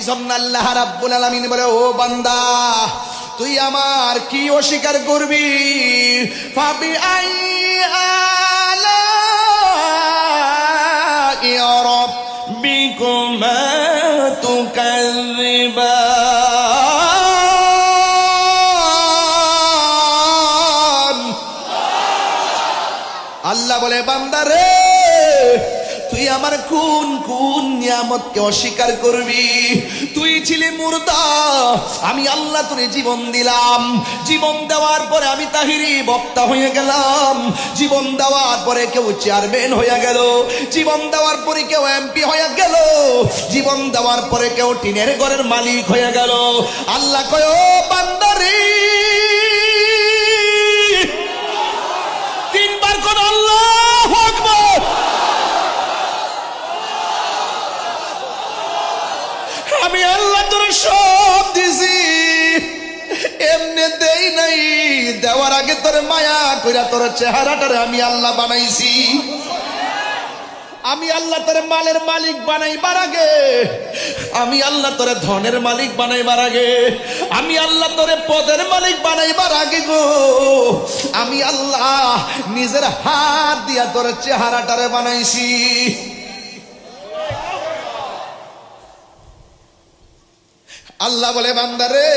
জন্য আল্লাহ রাব্বুল আলামিন বলে, ও বান্দা তুই আমার কি অস্বীকার করবি? ফাবি আই আলাই রাব্বিকুমা তুকাযযিবান। আল্লাহ বলে, বান্দা রে তুই আমার কোন কোন নিয়ামতকে অস্বীকার করবি? তুই ছিলি মুর্দা, আমি আল্লাহ তোরে জীবন দিলাম। জীবন দেওয়ার পরে আমি তাহিরি বক্তা হয়ে গেলাম। জীবন দেওয়ার পরে কেউ চেয়ারম্যান হয়ে গেল। জীবন দেওয়ার পরে কেউ এমপি হয়ে গেল। জীবন দেওয়ার পরে কেউ টিনের ঘরের মালিক হয়ে গেল। আল্লাহ কয়, ও বান্দা রে, তিনবার কোন আল্লাহু আকবার। আমি আল্লাহ তোর সব দিছি, এমনি দেই নাই, দেওয়ার আগে তোর মায়া কইরা তোর চেহারাটারে আমি আল্লাহ বানাইছি। আমি আল্লাহ তোর মালের মালিক বানাইবার আগে, আমি আল্লাহ তোর ধনের মালিক বানাইবার আগে, আমি আল্লাহ তোর পদের মালিক বানাইবার আগে গো, আমি আল্লাহ নিজের হাত দিয়া তোর চেহারাটারে বানাইছি। আল্লাহ বলে, বান্দারে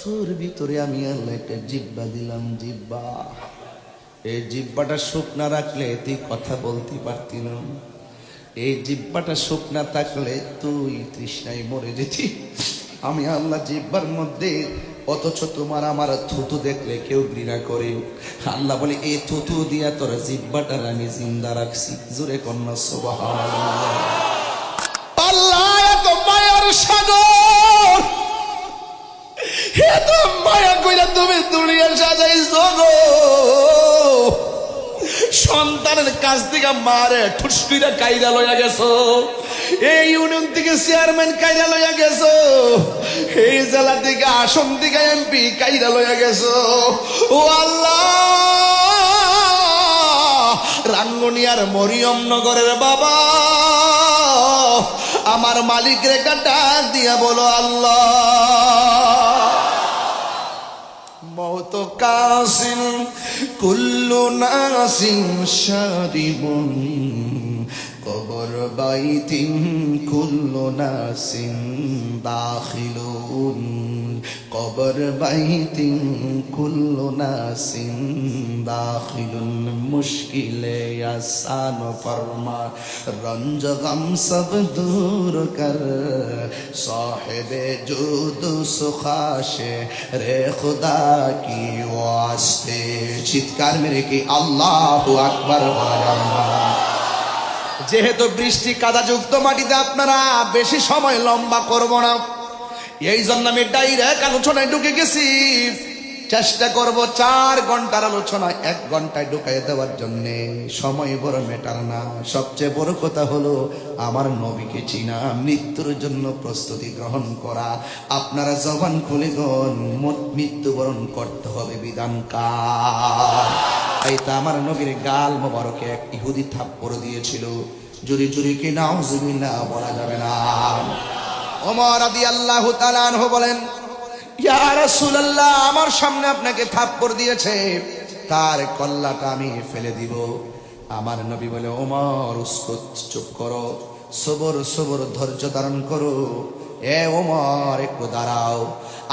তোর ভিতরে আমি আল্লাহ একটা জিহ্বা দিলাম, জিহ্বা। এই জিহ্বাটা শুকনা রাখলে তুই কথা বলতে পারতি না। এই জিহ্বাটা শুকনা থাকলে তুই তৃষ্ণায় মরে যেতি। আমি আল্লাহ জিহ্বার মধ্যে, অথচ তোমার আমার থুতু দেখলে কেউ ঘৃণা করে। আল্লাহ বলে, এই থুতু দিয়া তোর জিহ্বাটার আমি জিন্দা রাখছি। জোরে কন্যা সুবহানাল্লাহ। আল্লাহ এত মায়ার সাগর, এত মায়া কইরা তুমি দুনিয়া সাজাইছো গো। সন্তানের কাছ থেকে মারে ঠুসকিরা কাইরা লইয়া গেছো। এই ইউনিয়ন থেকে চেয়ারম্যান কাইরা লইয়া গেছো। এই জেলা থেকে আসন থেকে এমপি কাইরা লইয়া গেছো। ও আল্লাহ, রাঙ্গুনিয়ার মরিয়ম নগরের বাবা আমার মালিক রেখা ডাক দিয়া বলো, আল্লাহ মওত কাসিন কুল্লু নাসিন শারিবুন কবর বাইতিন কুল্লু নাসিন দাখিলুন কবর বাইতিন কুল্লু নাসিন দাখিলুন মুশকিলে আসান ফরমা রঞ্জ গম সব দূর কর সাহেবে জুদ সুখাশে রে খুদা কি ওয়াস্তে। চিৎকার মেরে কি আল্লাহু আকবার বলেন। যেহেতু বৃষ্টি কাদাযুক্ত মাটিতে আপনারা বেশি সময় লম্বা করব না, এই জন্য আমি ডাইরেক্ট আলোচনায় ঢুকে গেছি। চেষ্টা করব 4 ঘন্টার আলোচনা 1 ঘন্টায় ঢুকাই দেওয়ার জন্য। সময় বড় ম্যাটার না, সবচেয়ে বড় কথা হলো আমার নবীকে চিনা, মৃত্যুর জন্য প্রস্তুতি গ্রহণ করা। আপনারা জবান খুলে মৃত্যুবরণ করতে হবে বিধান কার? তাই তো আমার নবীর গাল মোবারকে এক ইহুদি থাপ্পড় দিয়েছিল। জুরি জুরি কি নাউজুবিল্লাহ বলা যাবে না। ওমর রাদিয়াল্লাহু তাআলা আনহু বলেন, ইয়া রাসূলুল্লাহ, আমার সামনে আপনাকে থাপ্পড় দিয়েছে, তার কল্লাটা আমি ফেলে দিব। আমার নবী বলে, ওমর উসকুত, চুপ করো, সবর সবর, ধৈর্য ধারণ করো। এ ওমর একটু দাঁড়াও।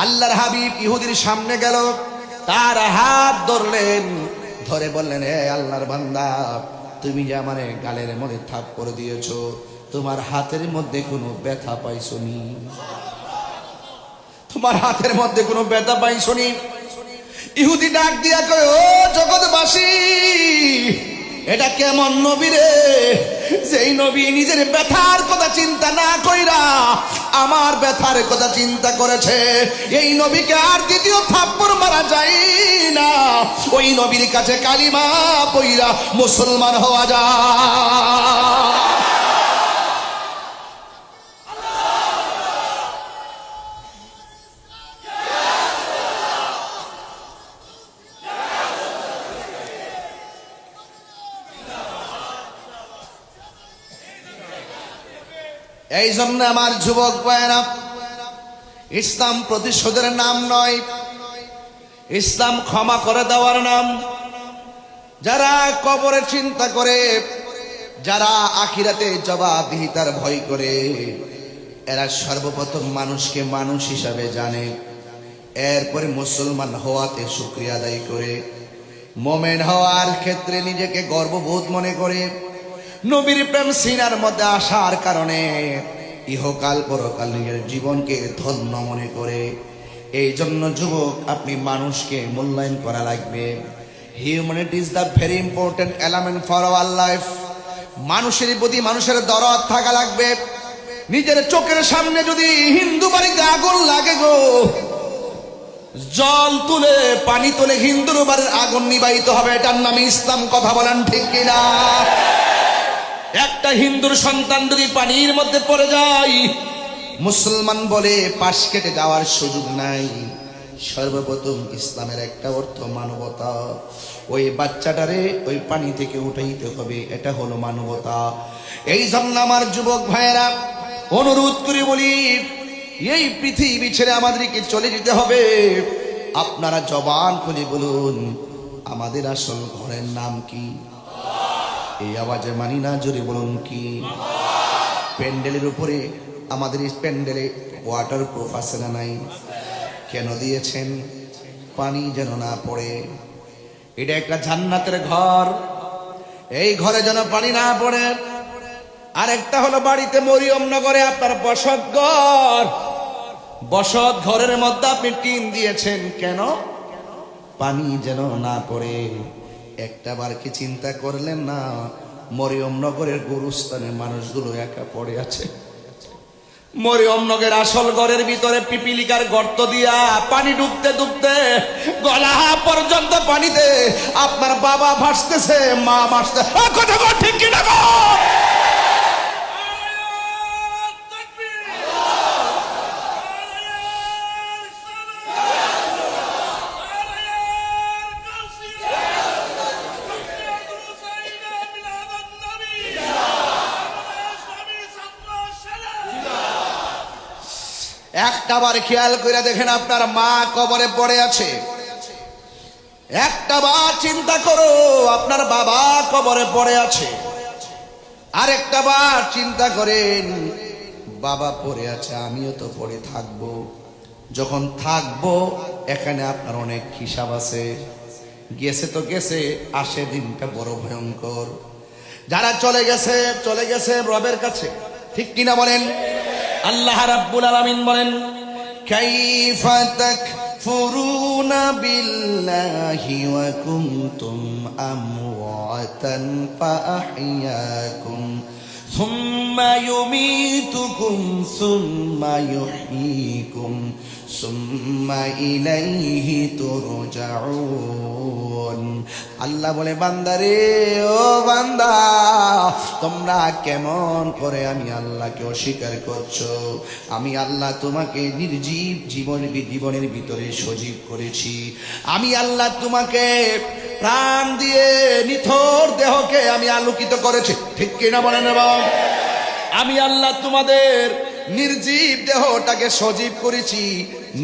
আল্লাহর হাবিব ইহুদির সামনে গেল, তার হাত ধরলেন, ধরে বললেন, এ আল্লাহর বান্দা, তুমি যে আমার গালের মধ্যে থাপ্পড় দিয়েছো, তোমার হাতের মধ্যে কোনো ব্যথা পাইছনি? তোমার হাতের মধ্যে কোনো ব্যথা পাইছনি? ইহুদি ডাক দিয়া কয়, ও জগৎবাসী, এটা কেমন নবী রে, যেই নবী নিজের ব্যথার কথা চিন্তা না কইরা আমার ব্যথার কথা চিন্তা করেছে। এই নবীকে আর দ্বিতীয় থাপ্পড় মারা যায় না। ওই নবীর কাছে কালিমা পইরা মুসলমান হওয়া যায়। এই জন্য আমার যুবক ভাইয়েরা, ইসলাম প্রতিশোধের নাম নয়, ইসলাম ক্ষমা করে দেওয়ার নাম। যারা কবরে চিন্তা করে, যারা আখিরাতে জবাবদিহিতার ভয় করে, এরা সর্বপ্রথম মানুষকে মানুষ হিসাবে জানে, এরপরে মুসলমান হওয়াতে শুকরিয়া আদায় করে, মোমেন হওয়ার ক্ষেত্রে নিজেকে গর্ববোধ মনে করে, নবীর প্রেম সিনার মধ্যে আসার কারণে ইহকাল পরকাল নিজের জীবনকে ধন্য মনে করে। এই জন্য যুবক, আপনি মানুষকে মূল্যায়ন করা লাগবে। Humanity is the very important element for our life. মানুষের প্রতি মানুষের দরদ থাকা লাগবে। নিজের চোখের সামনে যদি হিন্দু বাড়িতে আগুন লাগে গো, জল তুলে পানি তুলে হিন্দুর বাড়ির আগুন নিবাহিত হবে, এটার নামে ইসলাম। কথা বলেন ঠিক কিনা? একটা হিন্দুর সন্তান যদি পানির মধ্যে পড়ে যায়, মুসলমান বলে পাশ কেটে যাওয়ার সুযোগ নাই। সর্বপ্রথম ইসলামের একটা অর্থ মানবতা। ওই বাচ্চাটারে ওই পানি থেকে উঠাইতে হবে, এটা হলো মানবতা। এই জন্য আমার যুবক ভাইয়েরা, অনুরোধ করে বলি, এই পৃথিবী ছেড়ে আমাদেরকে চলে যেতে হবে। আপনারা জবান খুলে বলুন, আমাদের আসল ঘরের নাম কি? এই আওয়াজে মানি না, জোরে বলুন কি? প্যান্ডেলের উপরে, আমাদের এই প্যান্ডেলে ওয়াটার প্রুফ আছে না নাই? কেন দিয়েছেন? পানি যেন না পড়ে। এটা একটা জান্নাতের ঘর, এই ঘরে যেন পানি না পড়ে। আরেকটা হলো বাড়িতে মরিয়ম নগরে আপনার বসত ঘর, বসত ঘরের মধ্যে আপনি টিন দিয়েছেন কেন? পানি যেন না পড়ে। একটা বার কি চিন্তা করলেন না, মরিয়ম নগরের গোরস্থানে মানুষগুলো একা পড়ে আছে। মরিয়ম নগরের আসল ঘরের ভিতরে পিপিলিকার গর্ত দিয়া পানি ডুবতে ডুবতে গলা পর্যন্ত পানিতে আপনার বাবা ভাসতেছে, মা ভাসতে। কথা বল ঠিক কিনা গো? একটা বার খেয়াল করে দেখেন, আপনার মা কবরে পড়ে আছে। একটা বার চিন্তা করো, আপনার বাবা কবরে পড়ে আছে। আরেকটা বার চিন্তা করেন, বাবা পড়ে আছে, আমিও তো পড়ে থাকবো। যখন থাকবো, এখানে আপনার অনেক হিসাব আছে। গেছে তো গেছে, আসে দিনটা বড় ভয়ঙ্কর। যারা চলে গেছে, চলে গেছে রবের কাছে, ঠিক কিনা বলেন? আল্লাহ রাব্বুল আলামিন বলেন, কাইফা তাকফুরুনা বিল্লাহি ওয়া কুনতুম আমওয়াতান ফাআহইয়াকুম সুম্মা ইউমীতুকুম সুম্মা ইউহয়ীকুম সুম্মা ইলাইহি তুরজাউন। আল্লাহ বলে, বান্দারে, ও বান্দা, তোমরা কেমন করে আমি আল্লাহকে অস্বীকার করছো? আমি আল্লাহ তোমাকে নির্জীব জীবনের ভিতরে সজীব করেছি। আমি আল্লাহ তোমাকে প্রাণ দিয়ে নিথর দেহকে আমি আলোকিত করেছি, ঠিক কিনা বলেন বাবা? আমি আল্লাহ তোমাদের নির্জীব দেহটাকে সজীব করেছি,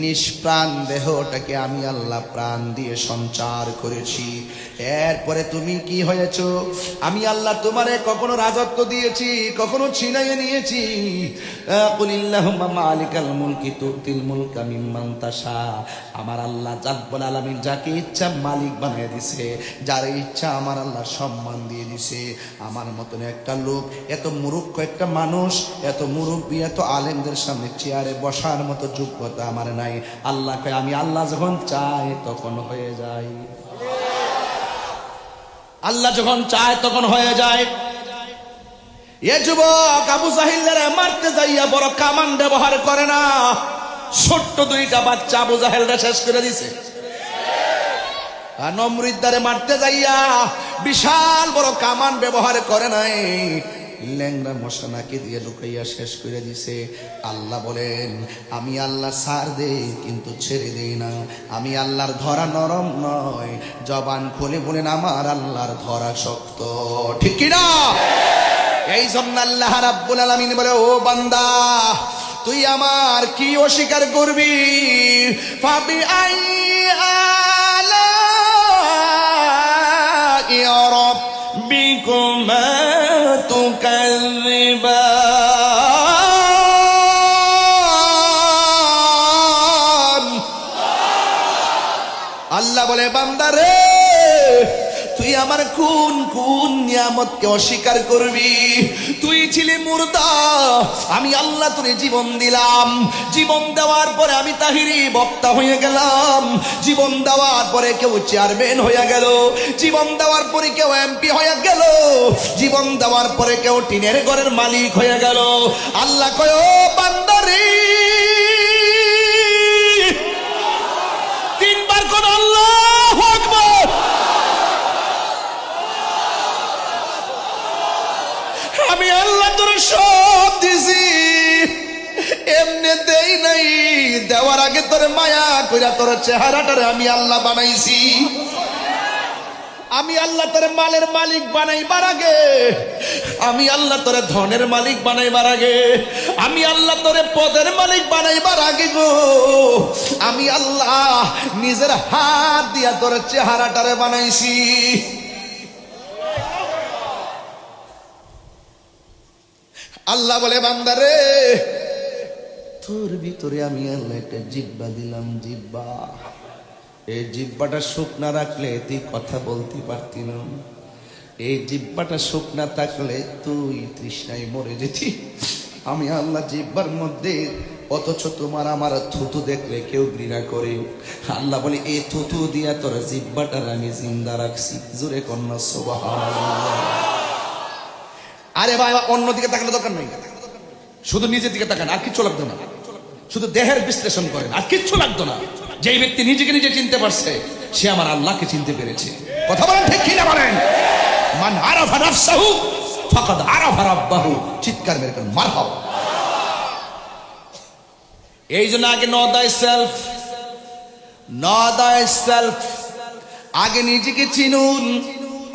নিষ্প্রাণ দেহটাকে আমি আল্লাহ প্রাণ দিয়ে সঞ্চার করেছি। এরপরে তুমি কি হয়েছো? আমি আল্লাহ তোমারে কখনো রাজত্ব দিয়েছি, কখনো ছিনাইয়ে নিয়েছি। কুলিল্লাহুম্মা মালিকাল মুলকি তুতিল মুলকা মিম্মান তাশা। আমার আল্লাহ রাব্বুল আলামিন যাকে ইচ্ছা মালিক বানিয়ে দিছে, যার ইচ্ছা আমার আল্লাহ সম্মান দিয়ে দিছে। আমার মতন একটা লোক, এত মূর্খ একটা মানুষ, এত মুরব্বী, এত আলেমদের সামনে চেয়ারে বসার মতো যোগ্যতা আমার নাই। আল্লাহকে আমি আল্লাহ যখন চাই তখন হয়ে যায়। আল্লাহ যখন চায় তখন হয়ে যায়। এ যুবক, আবু জাহিলরে মারতে যাইয়া বড় কামান ব্যবহার করে না, ছোট্ট দুইটা বাচ্চা আবু জাহেলরা শেষ করে দিছে। আর নমরুদ্দারে মারতে যাইয়া বিশাল বড় কামান ব্যবহার করে নাই, ল্যাংড়া মশা নাকি দিয়ে লুকাইয়া শেষ করে দিছে। আল্লাহ বলেন, আমি আল্লাহ ছাড় দেই কিন্তু ছেড়ে দেই না। আমি আল্লাহর ধরা নরম নয়। জবান খুলে বলেন, আমার আল্লাহর ধরা শক্ত, ঠিক কিনা? এই জন্য আল্লাহ রাব্বুল আলামিন বলে, ও বান্দা তুই আমার কি অস্বীকার করবি? ফাবি আই আলাই রাব্বিকুমা তুকাযযিবান। আল্লাহ বলে, বান্দা রে তুই আমার কোন কোন নিয়ামতকে অস্বীকার করবি? তুই ছিলি মুর্দা, আমি আল্লাহ তোরে জীবন দিলাম। জীবন দেওয়ার পরে আমি তাহিরি বক্তা হয়ে গেলাম। জীবন দেওয়ার পরে কেউ চেয়ারম্যান হয়ে গেল। জীবন দেওয়ার পরে কেউ এমপি হয়ে গেল। জীবন দেওয়ার পরে কেউ টিনের ঘরের মালিক হয়ে গেল। আল্লাহ কয়, ও বান্দা রে, তিনবার কোন আল্লাহু আকবার। আমি আল্লাহ তোর সব দিছি, এমনি দেই নাই, দেওয়ার আগে তোর মায়া কইরা তোর চেহারাটারে আমি আল্লাহ বানাইছি। আমি আল্লাহ তোর মালের মালিক বানাইবার আগে, আমি আল্লাহ তোর ধনের মালিক বানাইবার আগে, আমি আল্লাহ তোর পদের মালিক বানাইবার আগে গো, আমি আল্লাহ নিজের হাত দিয়া তোর চেহারাটারে বানাইছি। আল্লাহ বলে, বান্দারে তোর ভিতরে আমি আল্লাহ একটা জিহ্বা দিলাম, জিহ্বা। এই জিহ্বাটা শুকনা রাখলে তুই কথা বলতে পারতি না। এই জিহ্বাটা শুকনা থাকলে তুই তৃষ্ণায় মরে যেতি। আমি আল্লাহ জিহ্বার মধ্যে, অথচ তোমার আমার থুতু দেখলে কেউ ঘৃণা করে। আল্লাহ বলে, এই থুতু দিয়া তোর জিহ্বাটার আমি জিন্দা রাখছি। জোরে কন্যা সুবহানাল্লাহ। আরে ভাই, অন্যদিকে তাকানোর দরকার নাই, শুধু নিজের দিকে তাকান, আর কিচ্ছু লাগতো না। শুধু দেহের বিশ্লেষণ করেন, আর কিচ্ছু লাগতো না। যেই ব্যক্তি নিজেকে নিজে চিনতে পারছে, সে আমার আল্লাহকে চিনতে পেরেছে। কথা বলেন ঠিক কিনা বলেন? মান আরাফা নাফসাহু ফাকাদ আরাফা রাব্বাহু। চিৎকার মেরে করেন মারহাবা। এই জন্য আগে নো দাই সেলফ, নো দাই সেলফ। আগে নিজেকে চিনুন।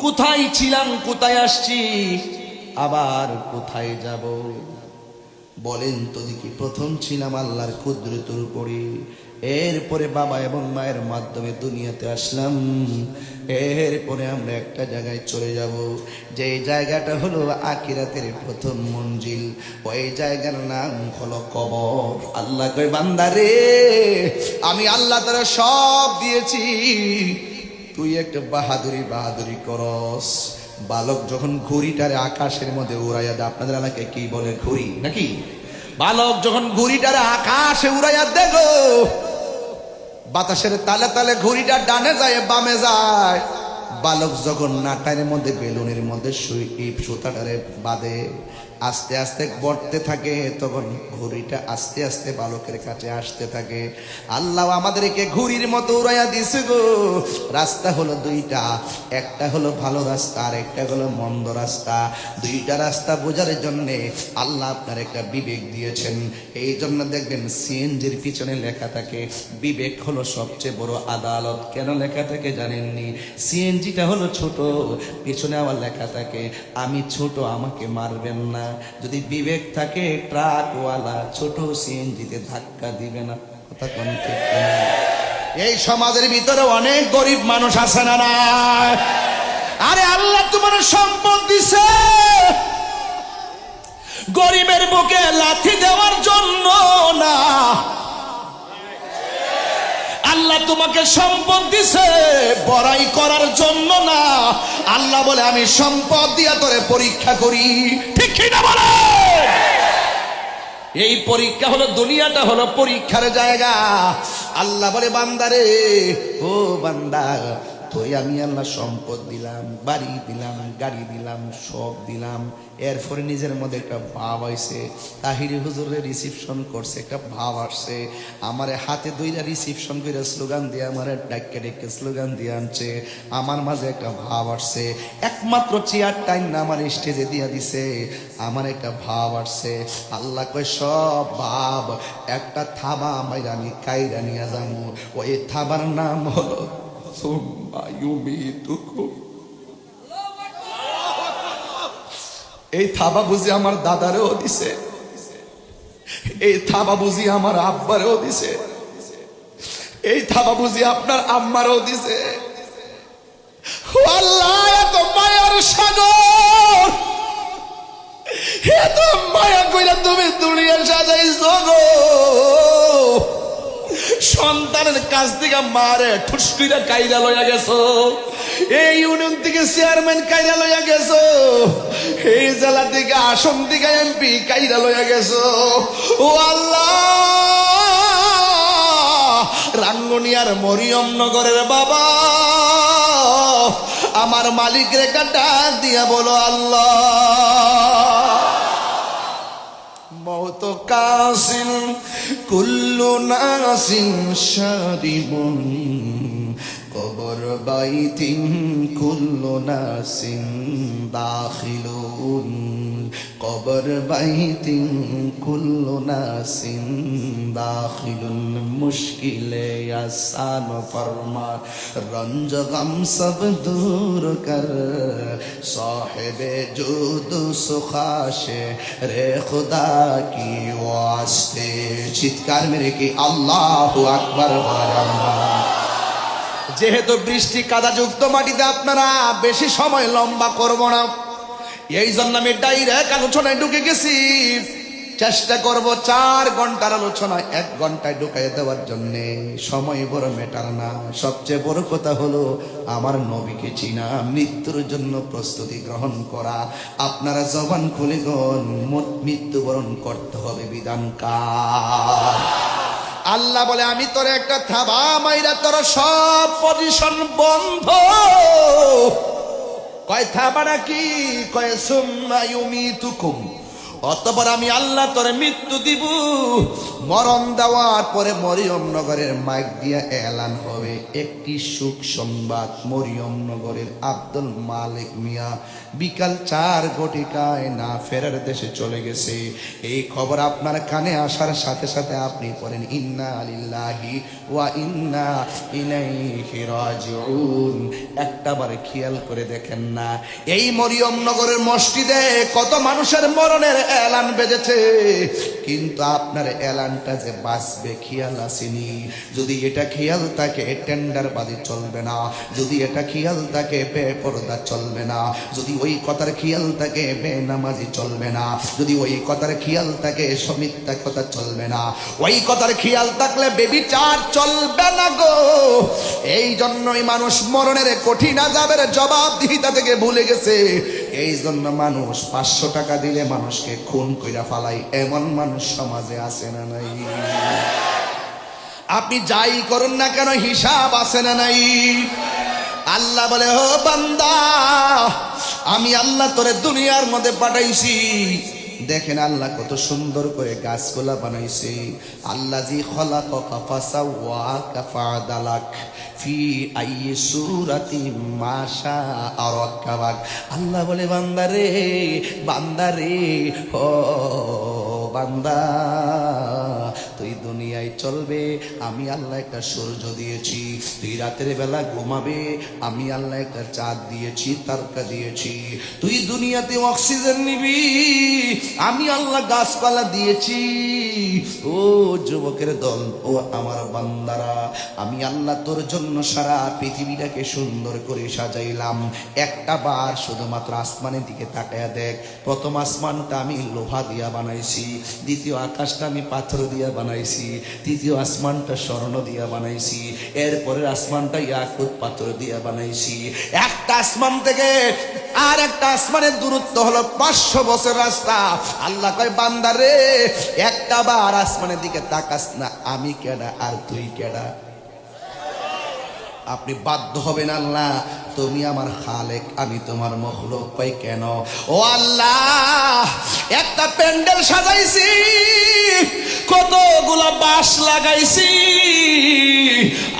কোথায় ছিলাম, কোথায় আসছি, আবার কোথায় যাব? বলেন তো দেখি। প্রথম ছিলাম আল্লাহর কুদরতের উপরে, এরপরে বাবা এবং মায়ের মাধ্যমে দুনিয়াতে আসলাম। এরপরে আমরা একটা জায়গায় চলে যাব, যে জায়গাটা হলো আখিরাতের প্রথম মঞ্জিল। ওই জায়গার নাম হলো কবর। আল্লাহ কয়, বান্দারে আমি আল্লাহ তারা সব দিয়েছি, তুই একটা বাহাদুরি করস। বালক যখন ঘুড়িটারে আকাশের মধ্যে উড়াইয়া দেয়, আপনাদের এলাকায় কি বলে ঘুড়ি নাকি? বালক যখন ঘুড়িটারে আকাশে উড়াইয়া দেখো, বাতাসের তালে তালে ঘুড়িটা ডানে যায় বামে যায়। বালক যখন নাটাইয়ের মধ্যে বেলুনের মধ্যে সুতাটারে বাঁধে, আস্তে আস্তে বড়তে থাকে, তখন ঘুড়িটা আস্তে আস্তে বালকের কাছে আসতে থাকে। আল্লাহ আমাদেরকে ঘুড়ির মতো উড়াইয়া দিছে গো। রাস্তা হলো দুইটা, একটা হলো ভালো রাস্তা, আর একটা হলো মন্দ রাস্তা। দুইটা রাস্তা বোঝার জন্য আল্লাহ আপনার একটা বিবেক দিয়েছেন। এই জন্য দেখবেন সিএনজির পিছনে লেখা থাকে, বিবেক হলো সবচেয়ে বড় আদালত। কেন লেখা থাকে জানেননি? সিএনজিটা হলো ছোট, পিছনে আবার লেখা থাকে, আমি ছোট, আমাকে মারবেন না। যদি বিবেক থাকে, ট্রাকওয়ালা ছোট সিএনজিতে ধাক্কা দিবে না। কথা কোন ঠিক না? এই সমাজের ভিতরে অনেক গরিব মানুষ আছে না না? আরে আল্লাহ তোমার সম্পদ দিছে গরিবের বুকে লাথি দেওয়ার জন্য না। আল্লাহ তোমাকে সম্পদ দিছে বড়াই করার জন্য না। আল্লাহ বলে, আমি সম্পদ দিয়া তোরে পরীক্ষা করি। ঠিক কি না বলে? এই পরীক্ষা হলো, দুনিয়াটা হলো পরীক্ষার জায়গা। আল্লাহ বলে, বান্দারে ও বান্দা, তুই আমি আল্লাহ সম্পদ দিলাম, বাড়ি দিলাম, গাড়ি দিলাম, সব দিলাম। এরপরে নিজের মধ্যে একটা ভাব আইছে। তাহিরি হুজুরের রিসিপশন করছে, একটা ভাব আসছে। আমার হাতে দুইটা রিসিপশন করে স্লোগান দিয়ে, আমার ডাক্কে ডেকে স্লোগান দিয়ে আনছে। আমার মাঝে একটা ভাব আসছে। একমাত্র চেয়ার টাইম না আমার স্টেজে দিয়া দিছে, আমার একটা ভাব আসছে। আল্লাহ কয়, সব ভাব একটা থাবা মাইরা আমি কাইরা নিয়ে যাবো। ওই থাবার নাম হলো এই থাবা বুঝি আমার দাদারেও দিছে, এই থাবা বুঝি আমার আব্বারেও দিছে, এই থাবা বুঝি আপনার আম্মারও দিছে। ও আল্লাহ, এত মায়ার সাগর, এত মায়া কইরা তুমি দুনিয়া সাজাইছো গো। সন্তানের কাছ থেকে মারে ঠুস কইরা কাইরা লইয়া গেছো, এই ইউনিয়ন থেকে চেয়ারম্যান কাইরা লইয়া গেছো, এই জেলা থেকে আসন থেকে এমপি কাইরা লইয়া গেছো। ও আল্লাহ, রাঙ্গুনিয়ার মরিয়ম নগরের বাবা, আমার মালিক রেখা ডাক দিয়া বলো আল্লাহ। মওত কাসিন কুল্লু নাসিন শারিবুন, কবর বাইতিন কুল্লু নাসিন দাখিলুন, কবর বাইতিন কুল্লু নাসিন দাখিলুন। মুশকিলে আসান ফরমা, রঞ্জ গম সব দূর কর, সাহেবে জুদ সুখাশে রে খুদা কি ওয়াস্তে। চিৎকার মেরে কি আল্লাহু আকবার বলেন। যেহেতু বৃষ্টি কাদাযুক্ত মাটিতে আপনারা বেশি সময় লম্বা করব না, এই জন্য আমি ডাইরেক্ট আলোচনায় ঢুকে গেছি। চেষ্টা করব 4 ঘন্টার আলোচনা 1 ঘন্টায় ঢুকাই দেওয়ার জন্য। সময় বড় ম্যাটার না, সবচেয়ে বড় কথা হলো আমার নবীকে চিনা, মৃত্যুর জন্য প্রস্তুতি গ্রহণ করা। আপনারা জবান খুলে গন, মৃত্যুবরণ করতে হবে বিধান কার? আল্লাহ বলে, আমি তোর একটা থাবা মাইরা তোর সব পজিশন বন্ধ। কয় থাবা নাকি? কয় সুম্মা ইউমিতুকুম, অতঃপর আমি আল্লাহ তোরে মৃত্যু দিব। মরণ দেওয়ার পরে মরিয়ম নগরের মাইক দিয়া এলান হবে একটি সুখ সংবাদ। মরিয়ম নগরের আব্দুল মালিক মিয়া বিকাল 4 ঘটিকায় না ফেরার দেশে চলে গেছে। এই খবর আপনার কানে আসার সাথে সাথে আপনি পড়েন ইন্না লিল্লাহি ওয়া ইন্না ইলাইহি রাজিউন। একটাবার খেয়াল করে দেখেন না, এই মরিয়ম নগরের মসজিদে কত মানুষের মরণের এলান বেজেছে, কিন্তু আপনার এলানটা যে বাঁচবে খেয়াল আসেনি। যদি এটা খেয়াল থাকে টেন্ডার বাদী চলবে না, যদি এটা খেয়াল থাকে বেপরদা চলবে না, যদি ওই কথার খেয়াল থাকে বেনামাজি চলবে না, যদি ওই কথার খেয়াল থাকে মিথ্যা কথা চলবে না, ওই কথার খেয়াল থাকলে বেবিচার চলবে না গো। এই জন্যই মানুষ মরণের কঠিন আযাবের জবাবদিহিতা থেকে ভুলে গেছে। এই জন্য মানুষ 500 টাকা দিলে মানুষকে খুন কইরা ফালাই, এমন মানুষ সমাজে আছে না নাই? আপনি যাই করুন না কেন হিসাব আছে না নাই? আল্লাহ বলে, ও বান্দা, আমি আল্লাহ তোরে দুনিয়ার মধ্যে পাঠাইছি। দেখেন আল্লাহ কত সুন্দর করে গাছগুলা বানাইছে। আল্লাযী খালাকাকা ফাসাওয়াকা ফাআদালাক ফি আইয়ি সূরাতিন মা শাআ রাক্কাবাক। আল্লাহ বলে, বান্দারে, বান্দারে, ও বান্দা, তুই দুনিয়ায় চলবে, আমি আল্লাহ একটা সূর্য দিয়েছি। তুই রাতের বেলা ঘুমাবে, আমি আল্লাহ একটা চাঁদ দিয়েছি, তারকা দিয়েছি। তুই দুনিয়াতে অক্সিজেন নিবি, আমি আল্লাহ গাছপালা দিয়েছি। ও যুবকের দল, ও আমার বান্দারা, আমি আল্লাহ তোর জন্য সারা পৃথিবীটাকে সুন্দর করে সাজাইলাম। একটা বার শুধুমাত্র আসমানের দিকে তাকায়া দেখ। প্রথম আসমানটা আমি লোহা দিয়া বানাইছি, দ্বিতীয় আকাশটা আমি পাথর দিয়া বানাইছি, তৃতীয় আসমানটা স্বর্ণ দিয়া বানাইছি, এরপরের আসমানটা ইয়াকুত পাথর দিয়া বানাইছি। একটা আসমান থেকে আর একটা আসমানের দূরত্ব হলো 500 বছর রাস্তা। আল্লাহ কয়, বান্দা রে, একটা বার আসমানের দিকে তাকাস না, আমি কেডা আর তুই কেডা? আপনি বাধ্য হবেন, আল্লাহ তুমি আমার খালেক, আমি তোমার মখলুক। কই কেন? ও আল্লাহ, একটা প্যান্ডেল সাজাইছি, কতগুলা বাঁশ লাগাইছি।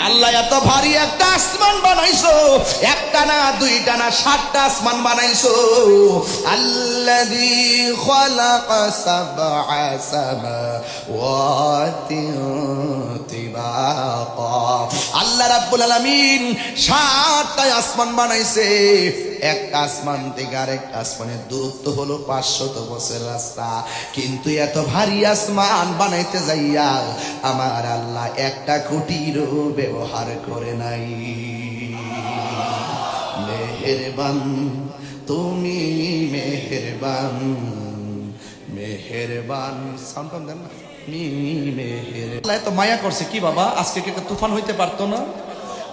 আল্লাহ এত ভারী একটা আসমান বানাইছো, একটা না, দুইটা না, 7টা আসমান বানাইছো। আল্লাযী খালাকা সাবআ সামাওয়াতিন তিবাকা। আল্লাহ আল্লাহ রাব্বুল আলামিন 7টা আসমান বানাইছে। একটা আসমান থেকে আরেকটা আসমানের দূরত্ব হলো 500 বছর রাস্তা, কিন্তু এত ভারী আসমান বানাইতে যাইয়া আমার আল্লাহ একটা খুঁটিরও ব্যবহার করে নাই। মেহেরবান তুমি মেহেরবান, মেহেরবান। সাউন্ড কম দেন না। আল্লাহ এত মায়া করছে কি বাবা, আজকে কি একটা তুফান হইতে পারতো না?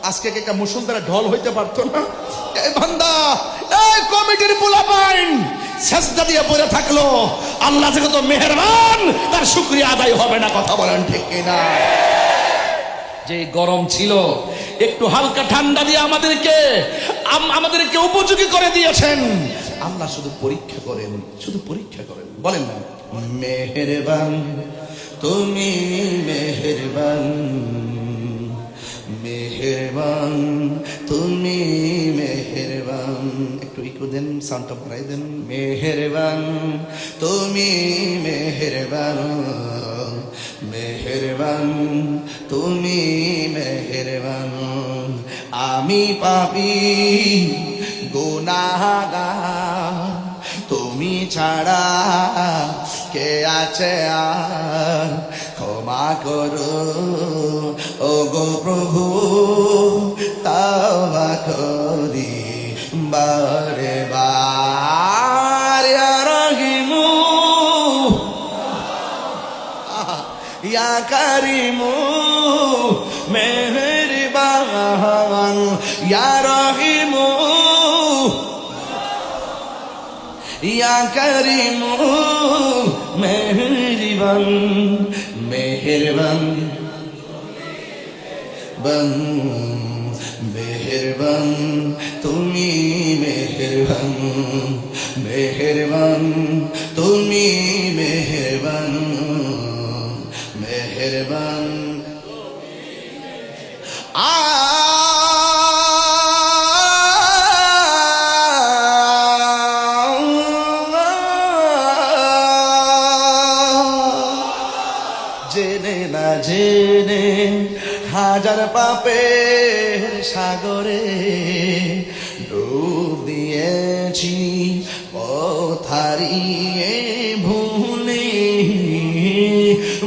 আজকে কি একটা মুষলধারে ঢল হইতে পারতো না? এই বান্দা, এই কমিটির পোলাপাইন সেজদা দিয়ে পড়ে থাকলো, আল্লাহ যে কত মেহেরবান তার শুকরিয়া আদায় হবে না। কথা বলেন ঠিক কিনা? যে গরম ছিল একটু হালকা ঠান্ডা দিয়ে আমাদেরকে উপযোগী করে দিয়েছেন। আল্লাহ শুধু পরীক্ষা করেন, শুধু পরীক্ষা করেন। বলেন না মেহেরবান তুমি মেহেরবান, মেহেরবান তুমি মেহেরবান। একটু ইকো দেন, সাউন্ডটা বাড়াই দেন। মেহেরবান তুমি মেহেরবান, মেহেরবান তুমি মেহেরবান। আমি পাপী গুনাহগার, তুমি ছাড়া কে আছে আর, ক্ষমা করো ও গো প্রভু, তওবা করি বারে বার। ইয়া রহিমু ইয়া কারিমু মেহেরবান, ইয়া রহিমু ইয়া কারিমু মেহেরবান, মেহেরবান বন মেহেরবান তুমি মেহেরবান, মেহেরবান তুমি মেহেরবান, মেহেরবান। জেনে না জেনে হাজার পাপের সাগরে ডুব দিয়েছি, পথ হারিয়ে ভুলে,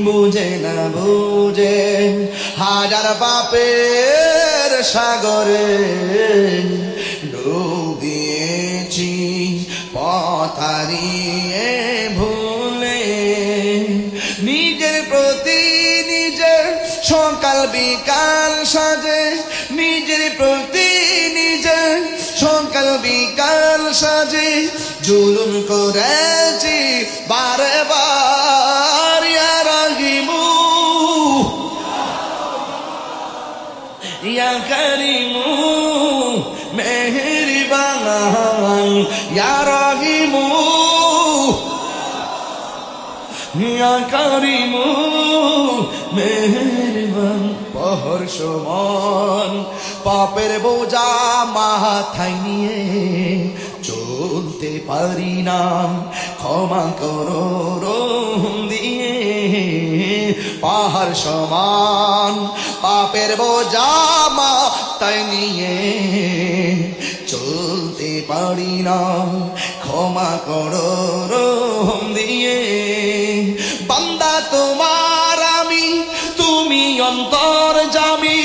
বুঝে না বুঝে হাজার পাপের সাগরে ডুব দিয়েছি, পথ হারিয়ে ভুলে। নিজের প্রতি নিজের সকাল বিকাল সাজে, নিজের প্রতি নিজের সকাল বিকাল সাজে জুলুম করেছি বারে বার। ইয়া রহিমু ইয়া কারিমু মেহেরবান, ইয়া রহিমু ইয়া কারিমু মেহেরবান। পহর সমান পাপের বোঝা মাথায় নিয়ে চলতে পারি না, ক্ষমা করো রহম দিয়ে। পাহাড় সমান পাপের বোঝা মাথায় নিয়ে চলতে পারি না, ক্ষমা করো রহম দিয়ে। বান্দা তোমার আমি, তুমি অন্তর্যামী,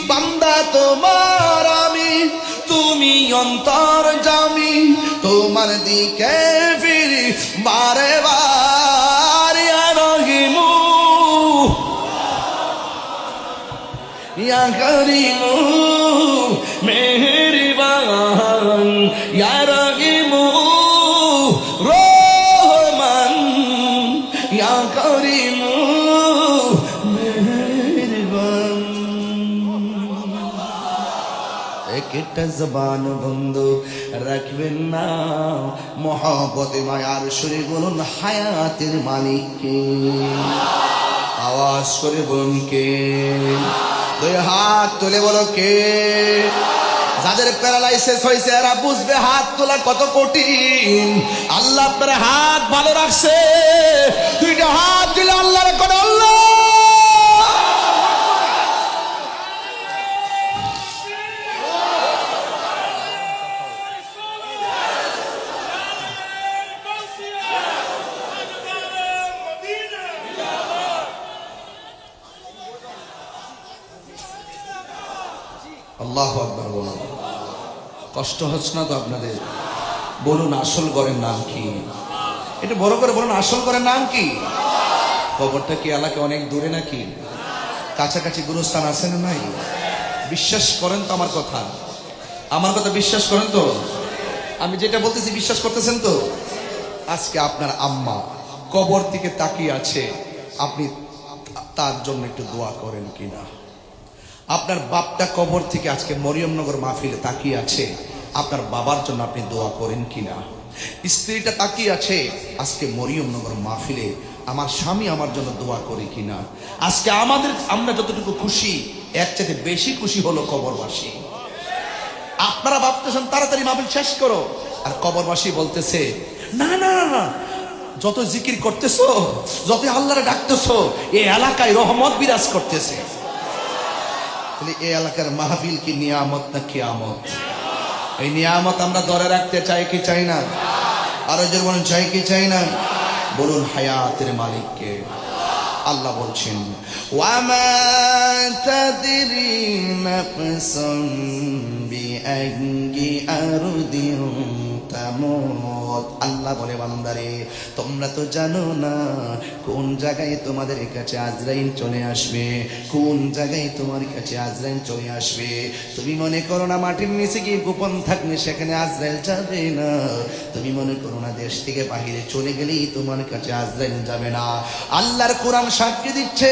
বান্দা তোমার আমি, তুমি অন্তর্যামী, তোমার দিকে ফিরি বারে বার। ইয়া রহিমু ইয়া কারিমু মেহেরবান, ইয়া রহিমু রহমান, ইয়া কারিমু মেহেরবান। একটা জবান বন্ধ রাখবেন না, মহব্বতে মায়ার সুরে বলুন হায়াতের মালিককে। আওয়াজ করে বলুন কে? দুই হাত তুলে বলো কে? যাদের প্যারালাইসিস হয়েছে এরা বুঝবে হাত তোলা কত কঠিন। আল্লাহ আপনার হাত ভালো রাখছে, দুইটা হাত দিলে আল্লাহর করে আল্লাহ। আল্লাহু আকবার বলুন। কষ্ট হচ্ছে না তো আপনাদের? বলুন আসল ঘরের নাম কি? এটা বড় করে বলুন, আসল ঘরের নাম কি? কবরটা কি এলাকা অনেক দূরে নাকি কাছাকাছি গুরুস্থান আছে না নাই? বিশ্বাস করেন তো আমার কথা? আমার কথা বিশ্বাস করেন তো? আমি যেটা বলতেছি বিশ্বাস করতেছেন তো? আজকে আপনার আম্মা কবর থেকে তাকিয়ে আছে, আপনি তার জন্য একটু দোয়া করেন কিনা? আপনার বাপটা কবর থেকে আজকে মরিয়মনগর মাহফিলে তাকিয়ে আছে, আপনার বাবার জন্য আপনি দোয়া করেন কিনা? স্ত্রীটা তাকিয়ে আছে আজকে মরিয়মনগর মাহফিলে, আমার স্বামী আমার জন্য দোয়া করে কিনা? আজকে আমরা যতটুকু খুশি, এর চাইতে বেশি খুশি হলো কবরবাসী। আপনারা ভাবতেছেন তাড়াতাড়ি মাহফিল শেষ করো, আর কবরবাসী বলতেছে না না না, যত জিকির করতেছো, যত আল্লাহরে ডাকতেছো, এই এলাকায় রহমত বিরাজ করতেছে। এই এলাকার মাহফিল কি নিয়ামত না কিয়ামত? এই নিয়ামত আমরা ধরে রাখতে চাই কি চাই না? আরো জোরে বলুন, চাই কি চাই না? বলুন হায়াতের মালিককে। আল্লাহ বলছেন ওয়ামা তাদরি নাফসুন বিআইয়ি আরদিন তামুত। আল্লাহ বলে বান্দারে, তোমরা তো জানো না কোন জায়গায় তোমাদের কাছে আজরাইল চলে আসবে, কোন জায়গায় তোমার কাছে আজরাইল চলে আসবে। তুমি মনে করো না মাটির নিচে গিয়ে গোপন থাকলে সেখানে আজরাইল যাবে না। তুমি মনে করো না দেশ থেকে বাহিরে চলে গেলেই তোমার কাছে আজরাইল যাবে না। আল্লাহর কোরআন সাক্ষী দিচ্ছে,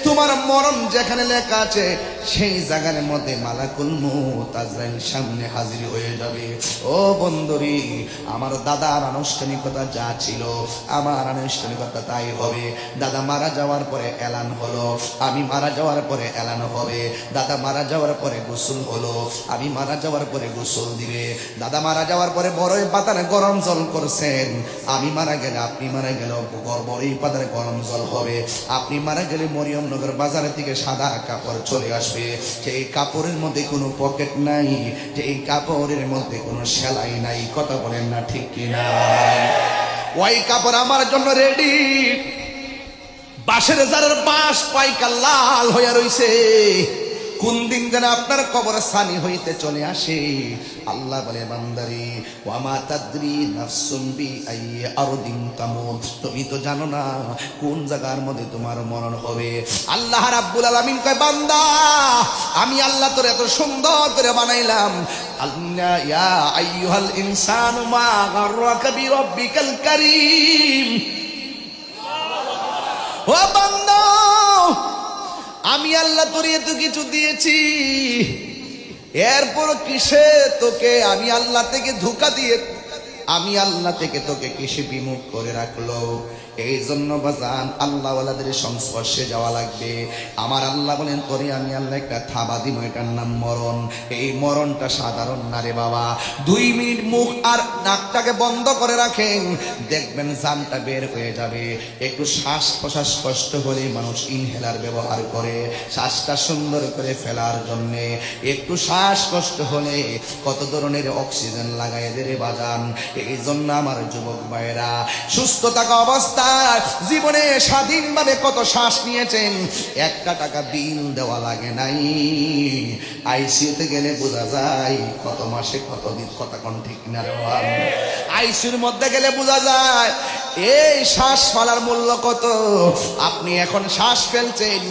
তোমার মরণ যেখানে লেখা আছে সেই জায়গার মধ্যে মালাকুল মউত আজরাইল সামনে হাজির হয়ে যাবে। ও বন্ধুরি, আমার দাদার আনুষ্ঠানিকতা যা ছিল আমার আনুষ্ঠানিকতা তাই হবে। দাদা মারা যাওয়ার পরে এলান হলো, আমি মারা যাওয়ার পরে এলান হবে। দাদা মারা যাওয়ার পরে গোসল হলো, আমি মারা যাওয়ার পরে গোসল দিবে। দাদা মারা যাওয়ার পরে বড়ই পাতারে গরম জল করছেন, আমি মারা গেলে আপনি মারা গেল বড়ই পাতারে গরম জল হবে। আপনি মারা গেলে মরিয়মনগর বাজারের থেকে সাদা কাপড় চলে আসবে, সেই কাপড়ের মধ্যে কোনো পকেট নাই, সেই কাপড়ের মধ্যে কোনো সেলাই নাই। কথা বলেন না ঠিক কিনা? ওই কাপড় আমার জন্য রেডি। বাঁশের জারের বাঁশ পাইকা লাল হইয়া রইছে, কোন দিন যেন আপনার কবরস্থানি হইতে চলে আসে। আল্লাহ বলে বান্দারে, ওয়ামা তাদরি নাফসুম বিআইয়ি আরদিন তামুত। তুমি তো জানো না কোন জায়গার মধ্যে তোমার মরণ হবে। আল্লাহ রাব্বুল আলামিন কয়, বান্দা আমি আল্লাহ তোর এত সুন্দর করে বানাইলাম। আল্লাহ ইয়া আইয়ুহাল ইনসানু মা গাররাকা বিরাব্বিকাল কারীম। ও বান্দা, আমি আল্লাহ তোর এত কিছু দিয়েছি, এরপর কিসে তোকে আমি আল্লাহ থেকে ধোঁকা দিয়ে, আমি আল্লাহ থেকে তোকে কিসে বিমুখ করে রাখলো? এই জন্য বাজান আল্লাহওয়ালাদের সংস্পর্শে যাওয়া লাগবে। আমার আল্লাহ বলেন, তোরে আমি আল্লাহ একটা থাবা দিব, এটার নাম মরণ। এই মরণটা সাধারণ না রে বাবা। 2 মিনিট মুখ আর নাকটাকে বন্ধ করে রাখেন, দেখবেন জানটা বের হয়ে যাবে। একটু শ্বাস প্রশ্বাস কষ্ট হলে মানুষ ইনহেলার ব্যবহার করে শ্বাসটা সুন্দর করে ফেলার জন্যে। একটু শ্বাস কষ্ট হলে কত ধরনের অক্সিজেন লাগাই দেরে বাজান। এই জন্য আমার যুবক ভাইরা, সুস্থ থাকা অবস্থা জীবনে স্বাধীনভাবে কত শ্বাস নিয়েছেন, 1 টাকা বিল দেওয়া লাগে নাই। আইসিইউতে গেলে বোঝা যায় কত মাসে কত দিন, কথা কোন ঠিক না রে? আইসিইউর মধ্যে গেলে বোঝা যায় এই শ্বাস ফেলার মূল্য কত। আপনি এখন শ্বাস ফেলছেন,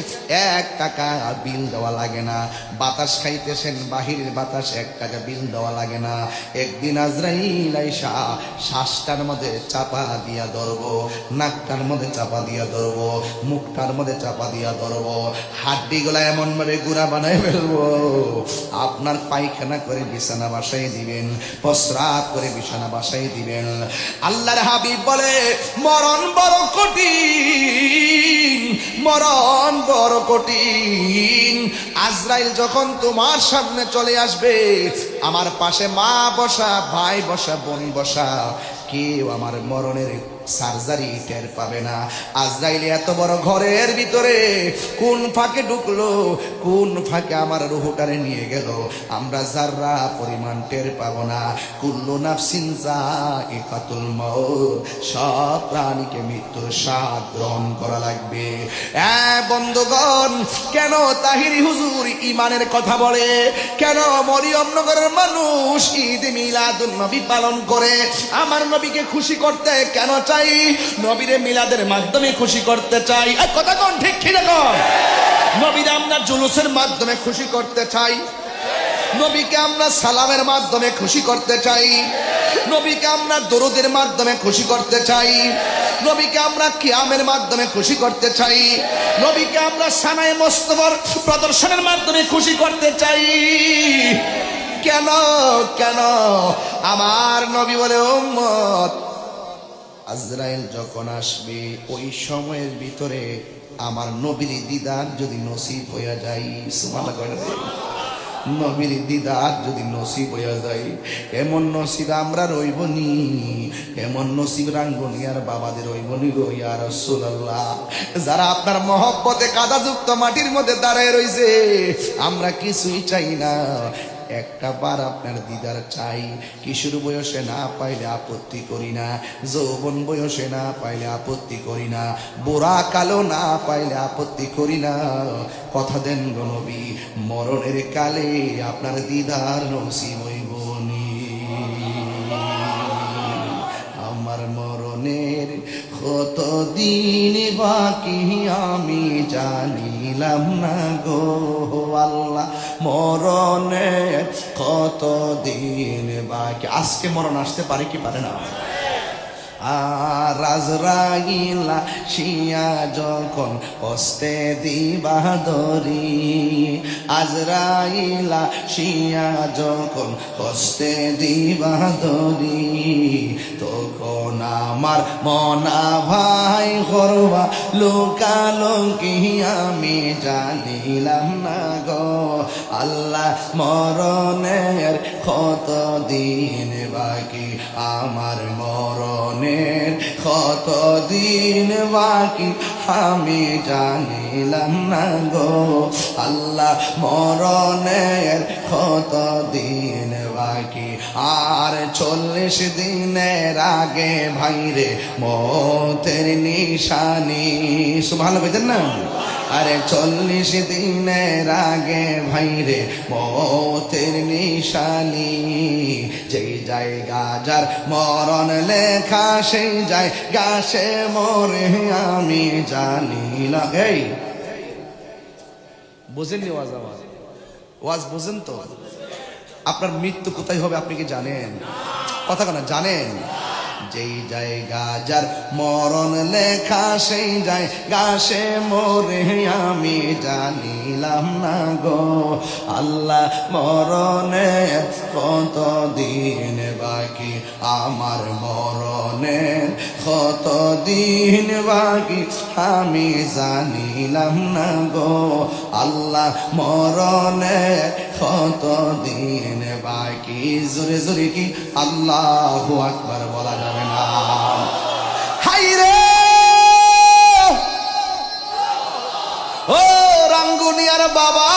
1 টাকা বিল দেওয়া লাগে না। বাতাস খাইতেছেন, বাহিরের বাতাস 1 টাকা বিল দেওয়া লাগে না। একদিন আজরাইল আইসা শ্বাসটার মধ্যে চাপা দিয়া ধরবো, নাকটার মধ্যে চাপা দিয়া ধরবো, মুখটার মধ্যে চাপা দিয়া ধরবো, হাড্ডিগুলা এমন ভাবে গুঁড়া বানাই ফেলবো, আপনার পায়খানা করে বিছানা বাসাই দিবেন, প্রস্রাব করে বিছানা বাসাই দিবেন। আল্লাহর হাবিব বলে, মরণ বড় কঠিন, মরণ বড় কঠিন। আজরাইল যখন তোমার সামনে চলে আসবে, আমার পাশে মা বসা, ভাই বসা, বোন বসা, কেউ আমার মরণের সার্জারি টের পাবে না। আজরাইল এত বড় ঘরের ভিতরে কোন ফাঁকে ঢুকলো, কোন ফাঁকে আমার রুহটারে নিয়ে গেল, আমরা যাররা পরিমাণ টের পাবো না। কুল্লু নাফসিন যায়িকাতুল মাউত, সব প্রাণীকে মৃত্যুর স্বাদ গ্রহণ করা লাগবে। বন্ধুগণ, কেন তাহিরি হুজুর ইমানের কথা বলে, কেন মরিয়মনগরের মানুষ ঈদ মিলাদুন নবী পালন করে? আমার নবীকে খুশি করতে কেন চাই? নবীরে মিলাদের মাধ্যমে খুশি করতে চাই। কথা কোন ঠিক কি দেখো? নবীরে আমরা জুলুসের মাধ্যমে খুশি করতে চাই, নবীকে আমরা সালামের মাধ্যমে খুশি করতে চাই, নবীকে আমরা দরুদের মাধ্যমে খুশি করতে চাই, নবীকে আমরা কিয়ামের মাধ্যমে খুশি করতে চাই, নবীকে আমরা সানায়ে মোস্তফার প্রদর্শনের মাধ্যমে খুশি করতে চাই। কেন কেন? আমার নবী বলে, উম্মত আজরাইল যখন আসবে ওই সময়ের ভিতরে আমার নবীর দিদার যদি নসিব হইয়া যায়, সুবহানাল্লাহ, নবীর দিদার যদি নসিব হইয়া যায়, এমন নসিব আমরা রইবনি, এমন নসিব রাঙ্গনি আর বাবাদের রইবনি গো ইয়া রাসূলুল্লাহ। যারা আপনার মহব্বতে কাদাযুক্ত মাটির মধ্যে দাঁড়ায় রইছে, আমরা কিছুই চাই না, একটা বার আপনার দিদার চাই। কিশোর বয়সে না পাইলে আপত্তি করি না, যৌবন বয়সে না পাইলে আপত্তি করি না, বুড়া কালো না পাইলে আপত্তি করি না। কথা দেন গো নবী, মরণের কালে আপনার দিদার নসিব হইবনি। আমার মরণের কত দিন বাকি আমি জানিলাম না গো আল্লাহ, মরণের কত দিন বাকি। আজকে মরণ আসতে পারে কি পারে না? আর আজরাইল শিয়া যখন হস্তে দিবা ধরি, আজরাইল শিয়া যখন হস্তে দিবা ধরি, তখন আমার মনা ভাই করবা লোকালোকি আমি জানিলাম না গো আল্লাহ, মরণের কত দিন বাকি, আমার মরণের কত দিন বাকি আমি জানিলাম না গো আল্লাহ, মরণের কত দিন বাকি। আর 40 দিনের আগে ভাইরে মতের নিশানি, সুবহানাল্লাহ বলেন না? আরে 40 দিনের আগে ভাইরে মতের নিশানি, যেই জায়গা যার মরণ লেখা সেই জায়গা সে মরে আমি জানি না। এই বোঝেননি ওয়াজ? আমার ওয়াজ বোঝেন তো? আপনার মৃত্যু কোথায় হবে আপনি কি জানেন? কথা কেন জানেন? যেই জায়গা যার মরণ লেখা সেই জায়গা সে মরে আমি জানিলাম না গো আল্লাহ, মরণের কত দিন বাকি, আমার মরণের কত দিন বাকি আমি জানিলাম না গো আল্লাহ, মরণের কত দিন বাকি। জোরে জোরে কি আল্লাহু আকবার বলা যাবে না? হাইরে ও রাঙ্গুনিয়ার বাবা,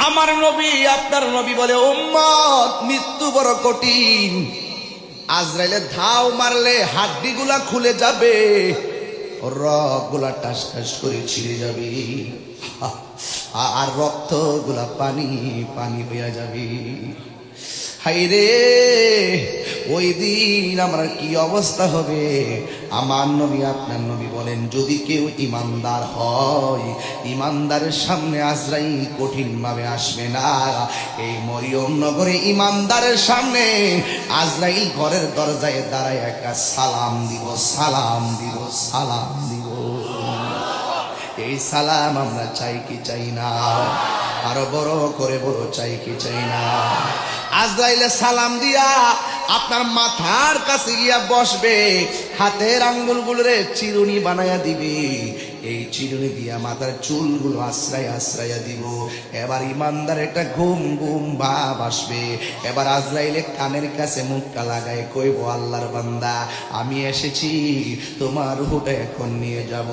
আমার নবী আপনার নবী বলে, উম্মত মৃত্যু বড় কঠিন, আজরাইলে ধাও মারলে হাড্ডিগুলা খুলে যাবে, রগগুলা টাস টাস করে ছিঁড়ে যাবে, আর রক্তগুলা পানি পানি হইয়া যাবে। হাইরে ওই দিন আমার কি অবস্থা হবে? আমার নবী আপনার নবী বলেন, যদি কেউ ইমানদার হয়, ইমানদারের সামনে আজরাইল কঠিন ভাবে আসবে না। এই মরিয়ম নগরে ইমানদারের সামনে আজরাইল ঘরের দরজায় দাঁড়ায় একটা সালাম দিব, সালাম দিব, সালাম দিব। এই সালাম আমরা চাই কি চাই না? আরো বড় করে বড় চাই কি চাই না? আজরাইলে সালাম দিয়া আপনার মাথার কাছে গিয়া বসবে, হাতের আঙ্গুলগুলোরে চিরুনি বানায়া দিবে, এই চিরুনি দিয়া মাথার চুলগুলো আশ্রায়া দিব। এবার ইমানদার একটা ঘুম ঘুম ভাব আসবে। এবার আজরাইলে কানের কাছে মুখটা লাগায় কইব, আল্লাহর বান্দা আমি এসেছি, তোমার রূহটা এখন নিয়ে যাব।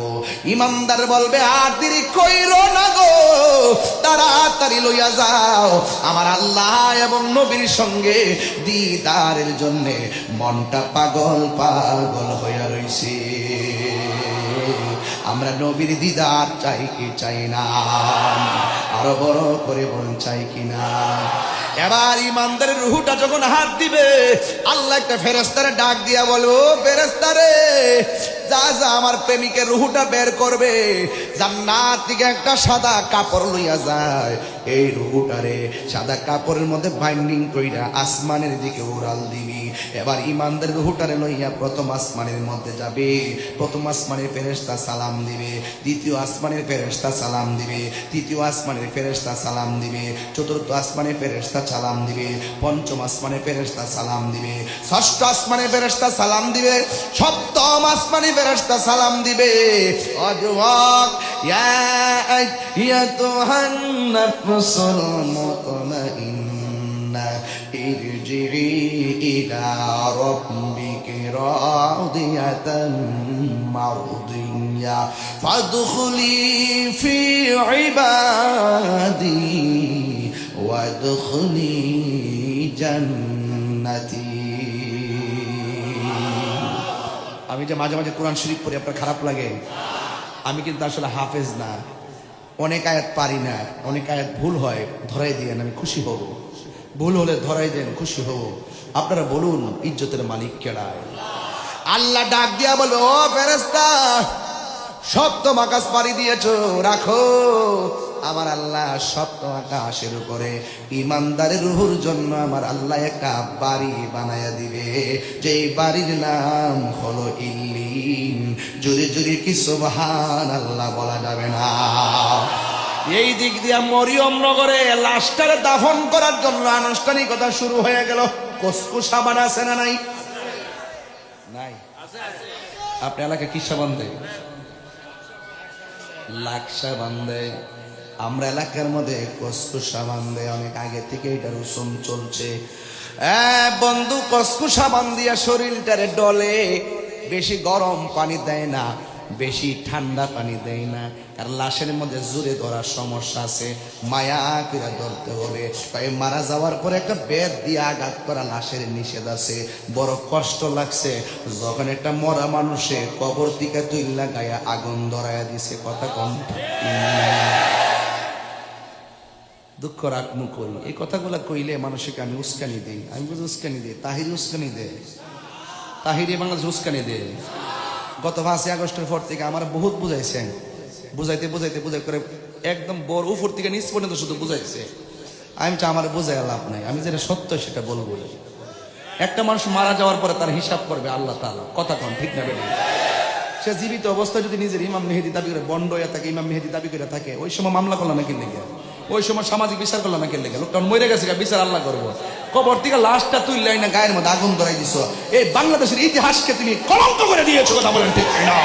ইমানদার বলবে, আর দেরি কইরো না গো, তাড়াতাড়ি লইয়া যাও, আমার আল্লাহ এবং নবীর সঙ্গে দিদারের জন্যে মনটা পাগল পাগল হইয়া রইছে। আমরা নবীর দিদার চাই কি চাই না? আরো বড় করে বল, চাই কিনা? এবার ইমানদারের রূহটা যখন হাত দিবে, আল্লাহ একটা ফেরেশতারে ডাক দিয়া বলবো, ফেরেশতারে যা যা আমার প্রেমিকের রূহটা বের করবে, জান্নাত থেকে একটা সাদা কাপড় লইয়া যায়, এই রূহটারে সাদা কাপড়ের মধ্যে বাইন্ডিং কইরা আসমানের দিকে উড়াল দিবি। এবার ইমানদারের রূহটারে লইয়া প্রথম আসমানের মধ্যে যাবে। প্রথম আসমানের ফেরেশতা সালাম দিবে, দ্বিতীয় আসমানের ফেরেশতা সালাম দিবে, তৃতীয় আসমানের ফেরেশতা সালাম দিবে, চতুর্থ আসমানের ফেরেশতা সালাম দিবে, পঞ্চম আসমানের ফেরেশতা সালাম দিবে, ষষ্ঠ আসমানের ফেরেশতা সালাম দিবে, সপ্তম আসমানের ফেরেশতা সালাম দিবে। অজওয়াক ইয়া আইয়াতুহান নাফসুল মুতমাইন্না ইরজিই ইলা রাব্বিকি রাদিয়াতাম মারদিয়া ফাদখুলি ফি ইবাদি ওয়াদখুলি জান্নাতি। আমি যে মাঝে মাঝে কোরআন শরীফ পড়ি, আপনার খারাপ লাগে? আমি কিন্তু আসলে হাফেজ না, অনেক আয়াত পারি না, অনেক আয়াত ভুল হয়, ধরাই দিয়েন, আমি খুশি হব। ভুল হলে ধরাই দেন, খুশি হব। আপনারা বলুন, ইজ্জতের মালিক কেডায়? আল্লাহ ডাক দিয়া বলো, ও ফেরেশতা, সপ্তম আকাশ পাড়ি দিয়েছো, রাখো। আমার আল্লাহ সপ্তম আকাশের উপরে ইমানদারের রূহের জন্য আমার আল্লাহ একটা বাড়ি বানায়া দিবে, যেই বাড়ির নাম হলো ইল্লিন। জোরে জোরে কি সুবহানাল্লাহ বলা যাবে না? এই দিক দিয়া মরিয়ম নগরে লাশটারে দাফন করার জন্য আনুষ্ঠানিকতা শুরু হয়ে গেল। কসকু সাবান আছে না নাই? নাই? আপনি এলাকায় কি সাবান দেয়? লাখ সাবান দেয়। আমরা এলাকার মধ্যে কসকু সাবান দেয়, অনেক আগে থেকে এটা রসুম চলছে। বন্ধু, কসকু সাবান দিয়া শরীরটারে ডলে, বেশি গরম পানি দেয় না, বেশি ঠান্ডা পানি দেয় না, আর লাশের মধ্যে জোরে ধরার সমস্যা আছে, মায়া করে ধরতে হবে। তাই মারা যাওয়ার পরে একটা বেদ দিয়ে আঘাত করা লাশের নিষেধ আছে। বড় কষ্ট লাগছে যখন একটা মরা মানুষে কবর থেকে তুইলা গায়ে আগুন ধরাইয়া দিছে। কথা কম, দুঃখ রাখমু করি, এই কথাগুলা কইলে মানুষকে আমি উস্কানি দিই। আমি বুঝি উস্কানি দিই, তাহিরি উস্কানি দেয়, তাহিরি বাংলাদেশ উস্কানি দেয়। গত 5 আগস্টের পর থেকে আমার বহুত বুঝাইছেন, বুঝাইতে বুঝাইতে বুঝাই করে একদম বড় উপর থেকে নিচ পর্যন্ত শুধু বুঝাইছে। আমি তো আমার বুঝাই লাভ নাই, আমি যেটা সত্য সেটা বলবো। একটা মানুষ মারা যাওয়ার পরে তার হিসাব করবে আল্লাহ তাআলা। কথা কন, ঠিক না বেঠিক? সে জীবিত অবস্থায় যদি নিজের ইমাম মেহেদি দাবি করে, বন্ড হয়ে থাকে, ইমাম মেহেদি দাবি করে থাকে, ওই সময় মামলা করলাম না কিনলে গিয়া, ওই সময় সামাজিক বিচার করলাম না কিনলে গিয়া, লোকটা মরে গেছে, বিচার আল্লাহ করবো। কবর থেকে লাশটা তুললাই না, গায়ের মধ্যে আগুন ধরাই দিছ, এই বাংলাদেশের ইতিহাসকে তুমি কলঙ্ক করে দিয়েছো। কথা বলেন ঠিক না?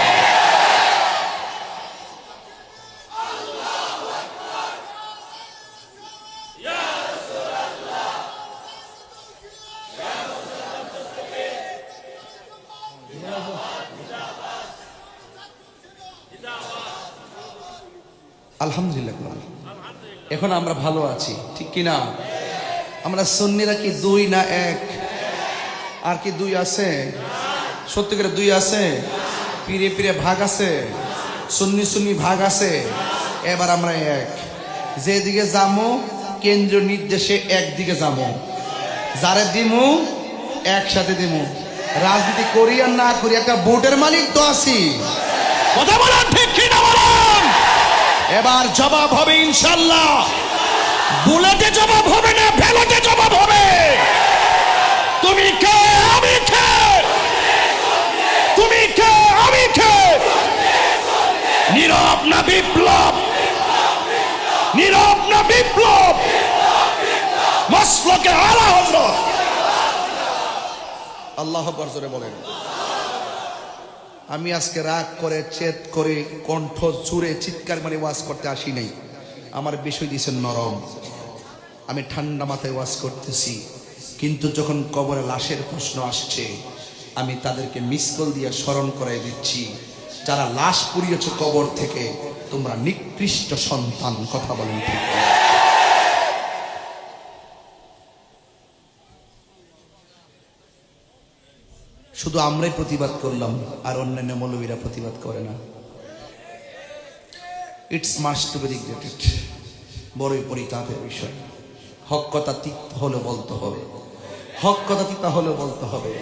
আলহামদুলিল্লাহ, এখন আমরা ভালো আছি, ঠিক কিনা? আমরা সুন্নিরা কি 2 না 1? আর কি 2 আছে? সত্যি করে 2 আছে? পীরে পীরে ভাগ আছে, সুন্নি সুন্নি ভাগ আছে। এবার আমরা 1। যেদিকে যামো কেন্দ্রীয় নির্দেশে একদিকে যাবো, যারে দিমু একসাথে দিমু। রাজনীতি করি আর না করি, একটা ভোটের মালিক তো আছি। কথা বলেন ঠিক কিনা বলেন? এবার জবাব হবে ইনশাআল্লাহ। বুলেটে জবাব হবে না, ব্যালটে জবাব হবে। তুমি কে আমি কে, তুমি কে আমি কে, নীরব না বিপ্লব, নীরব না বিপ্লব, মসলকে আলা হলো। আল্লাহ আকবার জোরে বলেন। আমি আজকে রাগ করে চেত করে কণ্ঠ জুড়ে চিৎকার মানে ওয়াজ করতে আসি নাই। আমার বিষয় দিয়েছেন নরম, আমি ঠান্ডা মাথায় ওয়াজ করতেছি। কিন্তু যখন কবরে লাশের প্রশ্ন আসছে, আমি তাদেরকে মিস কল দিয়ে স্মরণ করাই দিচ্ছি, যারা লাশ পুড়িয়েছ কবর থেকে, তোমরা নিকৃষ্ট সন্তান। কথা বলেন ঠিক? শুধু আমরাই প্রতিবাদ করলাম আর অন্যান্য মৌলবীরা প্রতিবাদ করে না। It's must to be regretted. বড়ই পরিতাপের বিষয়। হক কথা তিক্ত হলে বলতে হবে, হক কথা তিতা হলে বলতে হবে।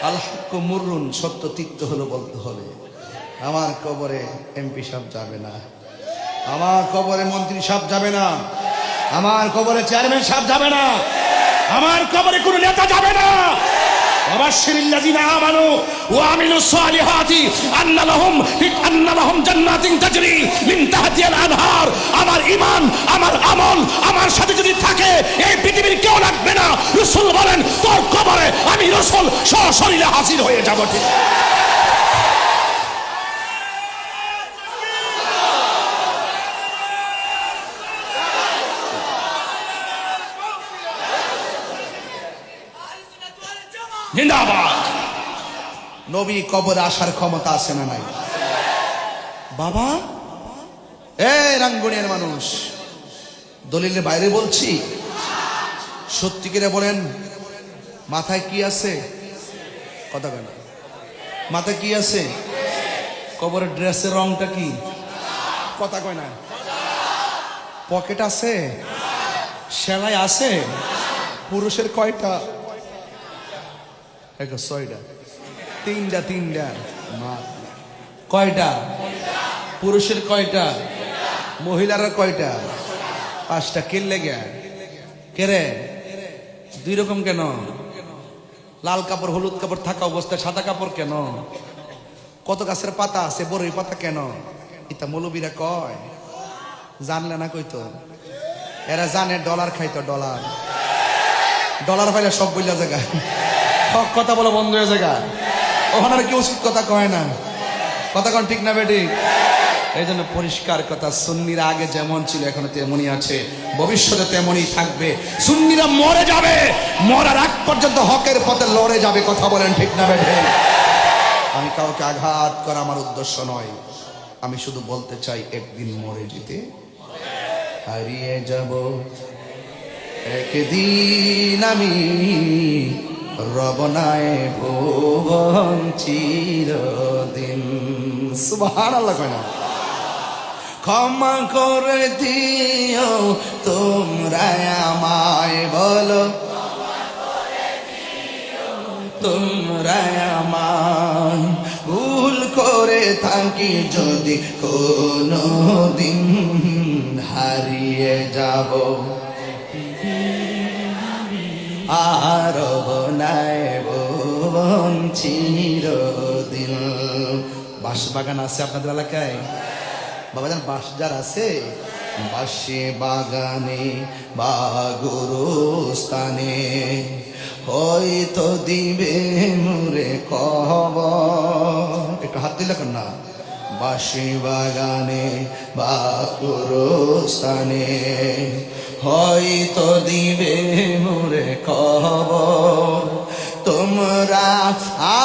আল হক মুররুন, সত্য তিক্ত হলে বলতে হবে। আমার কবরে এমপি সাহেব যাবে না, আমার কবরে মন্ত্রী সাহেব যাবে না, আমার কবরে চেয়ারম্যান সাহেব যাবে না, আমার কবরে কোনো নেতা যাবে না। ওয়াবাশশিরিল্লাযিনা আমানু ওয়া আমিলুস সালিহাতি আন্না লাহুম জান্নাতিন তাজরি মিন তাহতিহাল আনহার। আমার ঈমান, আমার আমল আমার সাথে যদি থাকে, এই পৃথিবীর কেউ লাগবে না। রাসূল বলেন, তোর কবরে আমি রাসূল সশরীরে হাজির হয়ে যাব। ঠিক জিন্দাবাদ। নবী কবরে আসার ক্ষমতা আছে না নাই? বাবা এই রাঙ্গুনিয়ার মানুষ, দলিলের বাইরে বলছি, সত্যি করে বলেন, মাথায় কি আছে? কথা কেন? মাথায় কি আছে? কবরের ড্রেসের রংটা কি? কথা কয় না। পকেট আছে? সেলাই আছে? পুরুষের কয়টা? ছয়টা, তিনটা তিনটা। কয়টা? পুরুষের কয়টা? মহিলারা কয়টা? পাঁচটা। কেলে গে কেরে দুই রকম কেন? লাল কাপড় হলুদ কাপড় থাকা অবস্থায় সাদা কাপড় কেন? কত গাছের পাতা আছে, বড়ই পাতা কেন? এটা মৌলবীরা কয়, জানলে না কইতো। এরা জানে ডলার খাইতো, ডলার ডলার পাইলে সব বইলা জায়গা হক কথা বলে বন্ধ হয়ে জায়গা। ওখানে আর কি উচিত কথা কয় না। কথা কন ঠিক না বেটি? এই জন্য পরিষ্কার কথা, সুন্নিরা আগে যেমন ছিল এখন তেমনই আছে, ভবিষ্যতে তেমনই থাকবে। সুন্নিরা মরে যাবে, মরার আগ পর্যন্ত হকের পথে লড়ে যাবে। কথা বলেন ঠিক না বেটি? আমি কাউকে আঘাত করা আমার উদ্দেশ্য নয়, আমি শুধু বলতে চাই, একদিন মরে যেতে হারিয়ে যাব। একদিন আমি রবনায় ভুবন চিরদিন। সুবহানাল্লাহ কয় না? ক্ষমা করে দিও তোমরা আমায়, বলো তোমরা আমায়। ভুল করে থাকি যদি কোনো দিন, হারিয়ে যাব আর বনায় ভুবন চিরদিন। বাঁশ বাগান আছে আপনাদের এলাকায়? বাবাজান বাঁশ যার আছে, বাঁশে বাগানে বা গোরস্থানে হয়তো দিবে মুরে খবর। একটু হাত দিলে না? বাঁশে বাগানে বা গোরস্থানে হয়তো দিবে মুরে খবর। তোমরা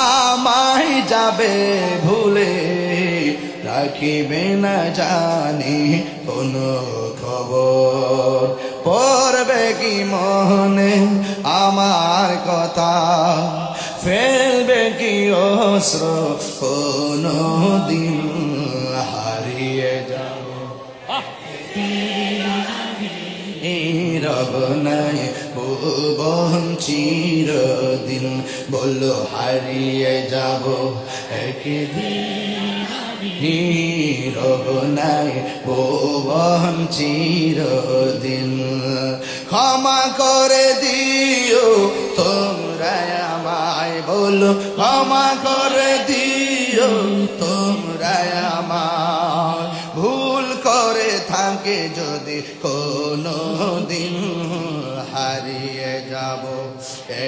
আমায় যাবে ভুলে, রাখিবে না জানি কোনো খবর। পড়বে কি মনে আমার কথা, ফেলবে কি অস্ত্র কোনো দিন, হারিয়ে যাব রবনায় ভুবন চিরদিন। বলো হারিয়ে যাব একদিন, রবনায় ভুবন চিরদিন। ক্ষমা করে দিও তোমরা আমায়, বলো ক্ষমা করে দিও তোমরা আমায়। ভুল করে থাকে যদি কোনো দিন, হারিয়ে যাব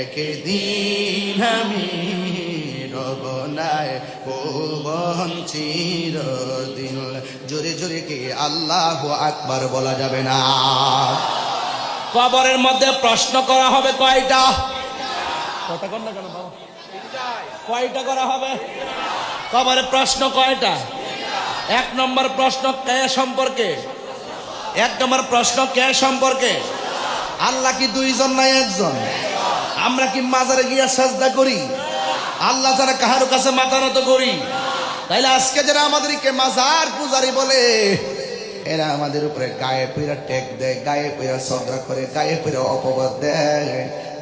একদিন আমি রব নাই ভুবন চিরদিন। জোরে জোরে কি আল্লাহু আকবার বলা যাবে না? কবরের মধ্যে প্রশ্ন করা হবে কয়টা? কথা কর না কেন বাবা? কয়টা করা হবে কবরে? প্রশ্ন কয়টা? এক নম্বর প্রশ্ন কে সম্পর্কে? এক নম্বর প্রশ্ন কে সম্পর্কে? আল্লাহ কি দুইজন না একজন? আমরা কি মাজারে গিয়া সাজদা করি? আল্লাহ যারা কাহার কাছে মাথা নত করি? তাইলে আজকে যারা আমাদেরকে মাজার পূজারি বলে, এরা আমাদের উপরে গায়ে পইরা টেক দেয়, গায়ে পইরা শ্রদ্ধা করে, গায়ে পইরা অপবাদ দেয়।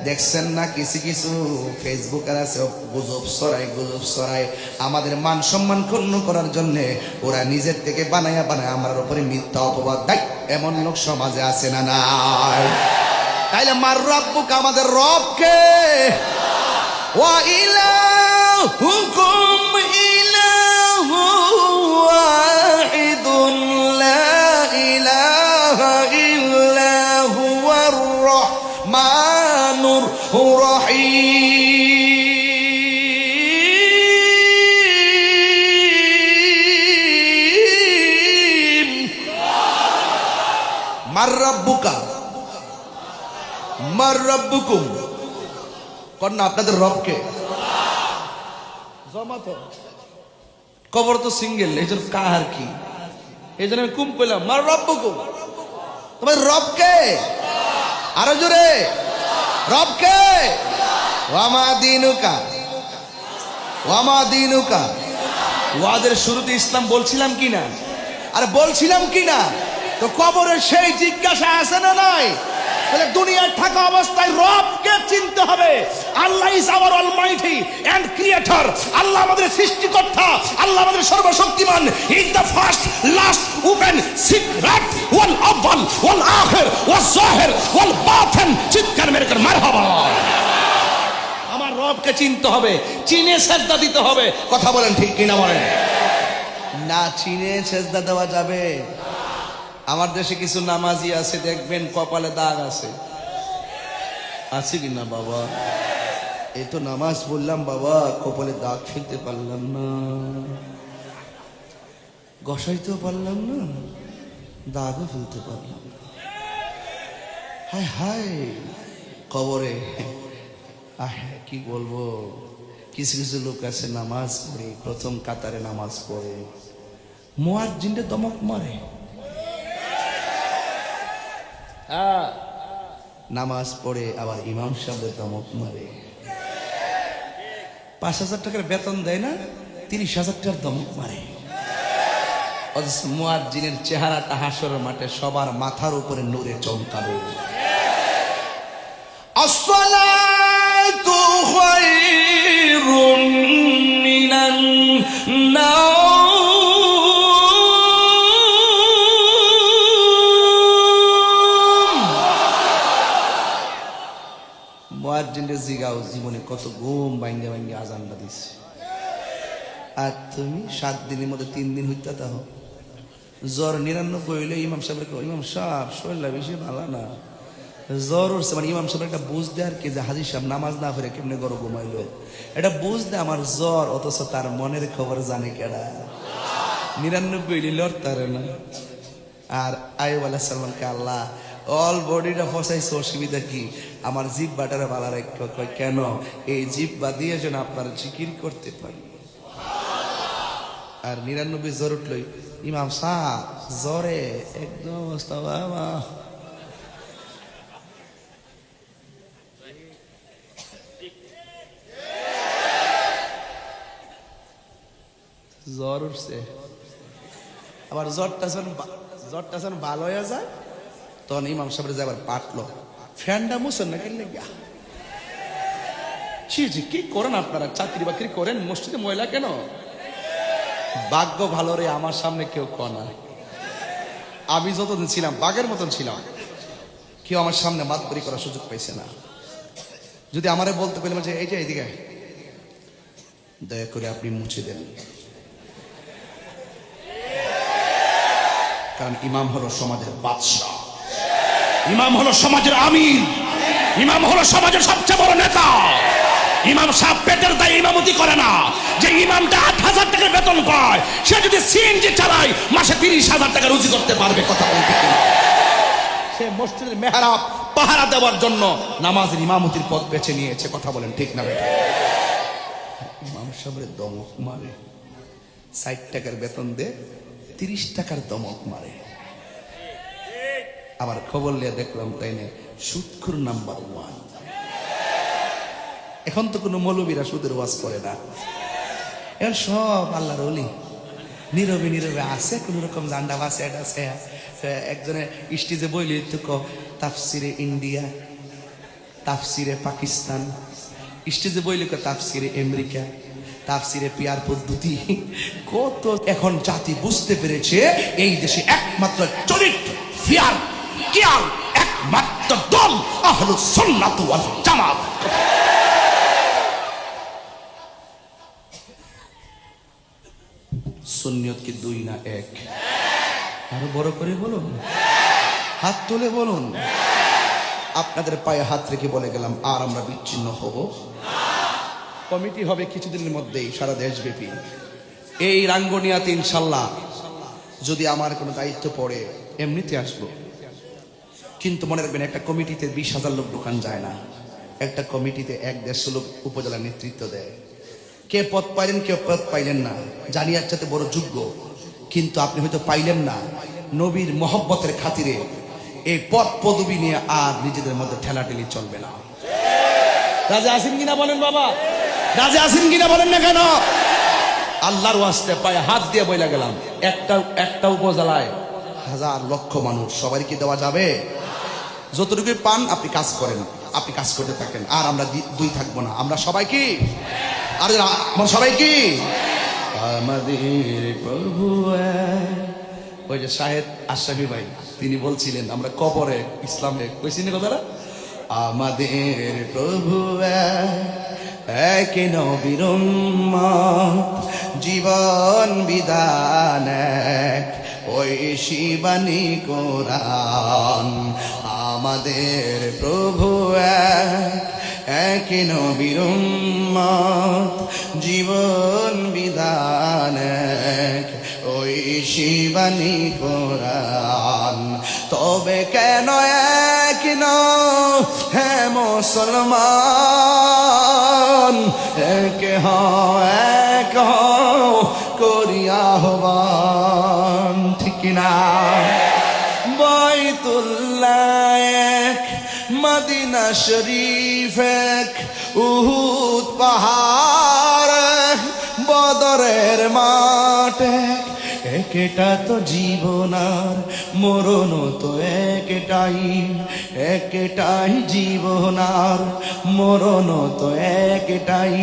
দেখছেন না কিছু কিছু ফেসবুকের আছে গুজব ছড়ায় আমাদের মান সম্মান ক্ষুণ্ণ করার জন্য। ওরা নিজের থেকে বানায়া আমার উপরে মিথ্যা অপবাদ দেয়। এমন লোক সমাজে আছে না নাই? তাইলে মার রব্বুক, আমাদের রবকে। ওয়া ইলাহুকুম ইলাহু ওয়াহিদুন লা ইলাহা ইল্লা হুয়ার রহমানুর রহিম। মার রব্বুকা, মার রব্বুকুম, কন্যা আপনাদের রবকে। কবর তো সিঙ্গেল, এই জন্য কাহার কি, এই জন্য আমি কুম কইলাম মার রব্বুকুম। তোমার রবকে, আরো জোরে, রবকে। ওয়ামা দিনুকা, ওয়ামা দিনুকা। ওয়াদের শুরুতে ইসলাম বলছিলাম কিনা? আরে বলছিলাম কিনা? তো কবরের সেই জিজ্ঞাসা আছে না নাই? তাহলে দুনিয়ায় থাকা অবস্থায় রবকে চিনতে হবে। Allah is our almighty and creator. Allah আমাদের সৃষ্টিকর্তা, আল্লাহ আমাদের সর্বশক্তিমান। Is the first, last, open, secret, ওয়াল আউয়াল, ওয়াল আখির, ওয়াল জাহির, ওয়াল বাতিন। চিৎকার মেরে কর মারহাবা। আমার রবকে চিনতে হবে, চিনে সেজদা দিতে হবে। কথা বলেন ঠিক কিনা বলেন? না চিনে সেজদা দেওয়া যাবে? আমার দেশে কিছু নামাজি আছে, দেখবেন কপালে দাগ আছে। আছে কি না বাবা? এই তো নামাজ পড়লাম বাবা, কপালে দাগ ফেলতে পারলাম না, গসাইতেও পারলাম না, দাগও ফেলতে পারলাম না। হায় হায় কবরে। কি বলবো, কিছু কিছু লোক আছে নামাজ পড়ে, প্রথম কাতারে নামাজ পড়ে, মুয়াজ্জিনকে দমক মারে। নামাজ পড়ে আবার ইমাম সাহেবের দমক মারে। 5,000 টাকার বেতন দেয় না, 30,000 টাকার দমক মারে। অথচ মুয়াজ্জিনের চেহারাটা হাসরের মাঠে সবার মাথার উপরে নূরে চমকাবে। আসসালাতু খায়রুম মিনান নাওম। মুয়াজ্জিনের জিগাও জীবনে কত ঘুম ভাঙ্গে ভাঙ্গে আজানটা দিছে। আর তুমি 7 দিনের মধ্যে 3 দিন হইতে তাও জ্বর 99 হইলে ইমাম সাহেবের ইমাম সাহেব শরীরটা বেশি ভালো না, জ্বর উঠছে। মানে ইমাম সাহেব একটা বুঝ দেয় আর কি, যে হাজির সাহেব নামাজ না পড়ে কেমনে গরম ঘুমাইলো, এটা বুঝ দেয় আমার জ্বর। অথচ তার মনের খবর জানে কেডা? 99 হইলে লড়তারে না। আর আইয়ুব আলাইহিস সালামকে আল্লাহ অল বডিটা ফসাইছে, অসুবিধা কি? আমার জিহ্বাটারে ভালো রাখতে কয়, কেন? এই জিহ্বা দিয়ে যেন আপনার জিকির করতে পারি। আর 99 জ্বর উঠলই ইমাম সাহেব জ্বরে একদম অবস্থা বাবা। জ্বর উঠছে, আবার জ্বরটা যখন ভালো হয়ে যায় তখন ইমাম সাহেবের যাবার পাটলো, ফ্যানটা মুছেন না কেন গিয়া? জি কি করেন আপনারা? চাকরি বাকরি করেন, মসজিদে ময়লা কেন? ভাগ্য ভালো রে, আমার সামনে কেউ কনা। আমি যতদিন ছিলাম বাঘের মতন ছিলাম, কেউ আমার সামনে মাতবরি করার সুযোগ পাইছে না। যদি আমারে বলতে পেলাম যে এই যে এইদিকে দয়া করে আপনি মুছে দেন, কারণ ইমাম হলো সমাজের বাদশা, ইমাম হলো সমাজের আমির, ইমাম হলো সমাজের সবচেয়ে বড় নেতা। ইমাম সাহেব পেটের দায়ে ইমামতি করে না। যে ইমামটা 8,000 টাকা বেতন পায়, সে যদি সিএনজি চালায় মাসে 30,000 টাকা রুজি করতে পারবে। কথা বলতে কিনা? সে মসজিদের মেহরাব পাহারা দেওয়ার জন্য নামাজের ইমামতির পথ বেছে নিয়েছে। কথা বলেন ঠিক না বেটা? ইমাম সাহেবের দমক মারে, 60 টাকার বেতন দে, 30 টাকার দমক মারে। আবার খবর নিয়ে দেখলাম তাই না, সুদখোর নাম্বার 1। এখন তো কোনো মৌলবীরা সুদের ওয়াজ করে না, এখন সব আল্লাহর ওলি নীরবে নীরবে আছে, কোন রকম জান্ডা বাসে আছে। একজনের স্টেজে বইলি তো তাফসিরে ইন্ডিয়া, তাফসিরে পাকিস্তান, স্টেজে বইলি তাফসিরে আমেরিকা, তাফসিরে পিয়ার পদ্ধতি। কত এখন জাতি বুঝতে পেরেছে এই দেশে একমাত্র চরিত্র ফিয়ার কিয়ার একমাত্র দল আহলুস সুন্নাত ওয়াল জামাত। সুন্নিয়ত কি 2 না 1? আরো বড় করে বলুন, হাত তুলে বলুন। আপনাদের পায়ে হাত রেখে বলে গেলাম, আর আমরা বিচ্ছিন্ন হব না। কমিটি হবে কিছুদিনের মধ্যেই সারা দেশব্যাপী। এই রাঙ্গনিয়াতে ইনশাল্লাহ যদি আমার কোনো দায়িত্ব পড়ে এমনিতে আসবো, কিন্তু মনে রাখবেন একটা কমিটিতে 20,000 লোক ঢোকান যায় না। একটা কমিটিতে 1-150 লোক উপজেলা নেতৃত্ব দেয়। কে পদ পাইলেন, কে পদ পাইলেন না, জানিয়ার চাইতে বড় যোগ্য, কিন্তু আপনি হয়তো পাইলেন না। নবীর মহব্বতের খাতিরে এই পদ পদবি নিয়ে আর নিজেদের মধ্যে ঠেলাঠেলি চলবে না। রাজা আসিন কিনা বলেন বাবা, রাজা আসিন কিনা বলেন না কেন? আল্লাহর ওয়াস্তে পায়ে হাত দিয়ে বইলা গেলাম, একটা উপজেলায় 1,000 লক্ষ মানুষ, সবাই কি দেওয়া যাবে? যতটুকু পান আপনি কাজ করেন, আপনি কাজ করতে থাকেন। আর আমরা 2 থাকবো না, আমরা সবাই কি, আর আমরা সবাই কি আমাদের প্রভু। ওই যে শাহেদ আশরাফি ভাই তিনি বলছিলেন, আমরা কবরে ইসলামে কইছিনি কথাটা, আমাদের প্রভু এক নবীর উম্মত, জীবন বিধান এক, ওই শিবানী কোরআন। আমাদের প্রভু এক নবীর উম্মত, জীবন বিধান এক, ওই শিবানী কোরআন। তবে কেন এক নও হে মুসলমান, এক হও করিয়া আহ্বান। ঠিক না? বাইতুল্লাহ এক, মদিনা শরীফ এক, উহুদ পাহাড় এক, বদরের মাঠ এক। একটা তো জীবনার মরণ তো একটাই, একটাই জীবনার মরণ তো একটাই,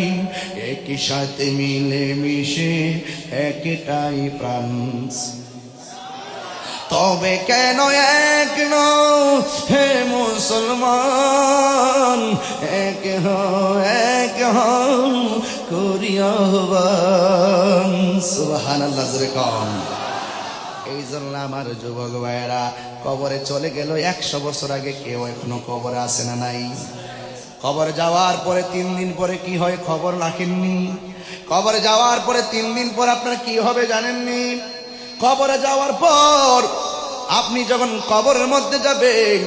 একই সাথে মিলে মিশে একটাই প্রাণ। তবে কেন এক নও হে মুসলমান, এক হও করিয়া আহ্বান। সুবহানাল্লাহ জোরে কম। এই জন্য আমার যুবক ভাইয়েরা কবরে চলে গেল 100 বছর আগে, কেউ এখনো কবরে আসে না নাই? কবরে যাওয়ার পরে 3 দিন পরে কি হয় খবর রাখেননি? কবরে যাওয়ার পরে 3 দিন পর আপনার কি হবে জানেননি? কবরে যাওয়ার পর আপনি যখন কবরের মধ্যে যাবেন,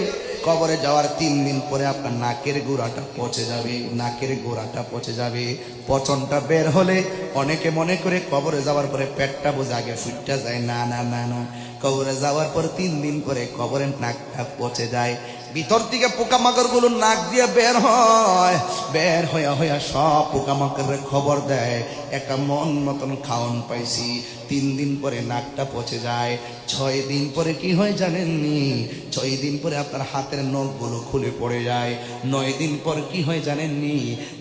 কবরে যাওয়ার 3 দিন পরে আপনার নাকের গোড়াটা পচে যাবে, নাকের গোড়াটা পচে যাবে। পচনটা বের হলে অনেকে মনে করে কবরে যাওয়ার পরে পেটটা বোঝে আগে ফুটটা যায়। না না না না, কবরে যাওয়ার পর 3 দিন পরে কবরের নাকটা পচে যায়। ভিতর থেকে পোকামাকড় গুলো নাক দিয়ে বের হয়, বের হইয়া সব পোকামাকড়ের খবর দেয় একটা মন মতন খাওন পাইছি। 3 দিন পরে নাকটা পচে যায়। 6 দিন পরে কি হয় জানেননি? 6 দিন পরে আপনার হাতের নখগুলো খুলে পড়ে যায়। 9 দিন পর কি হয় জানেননি?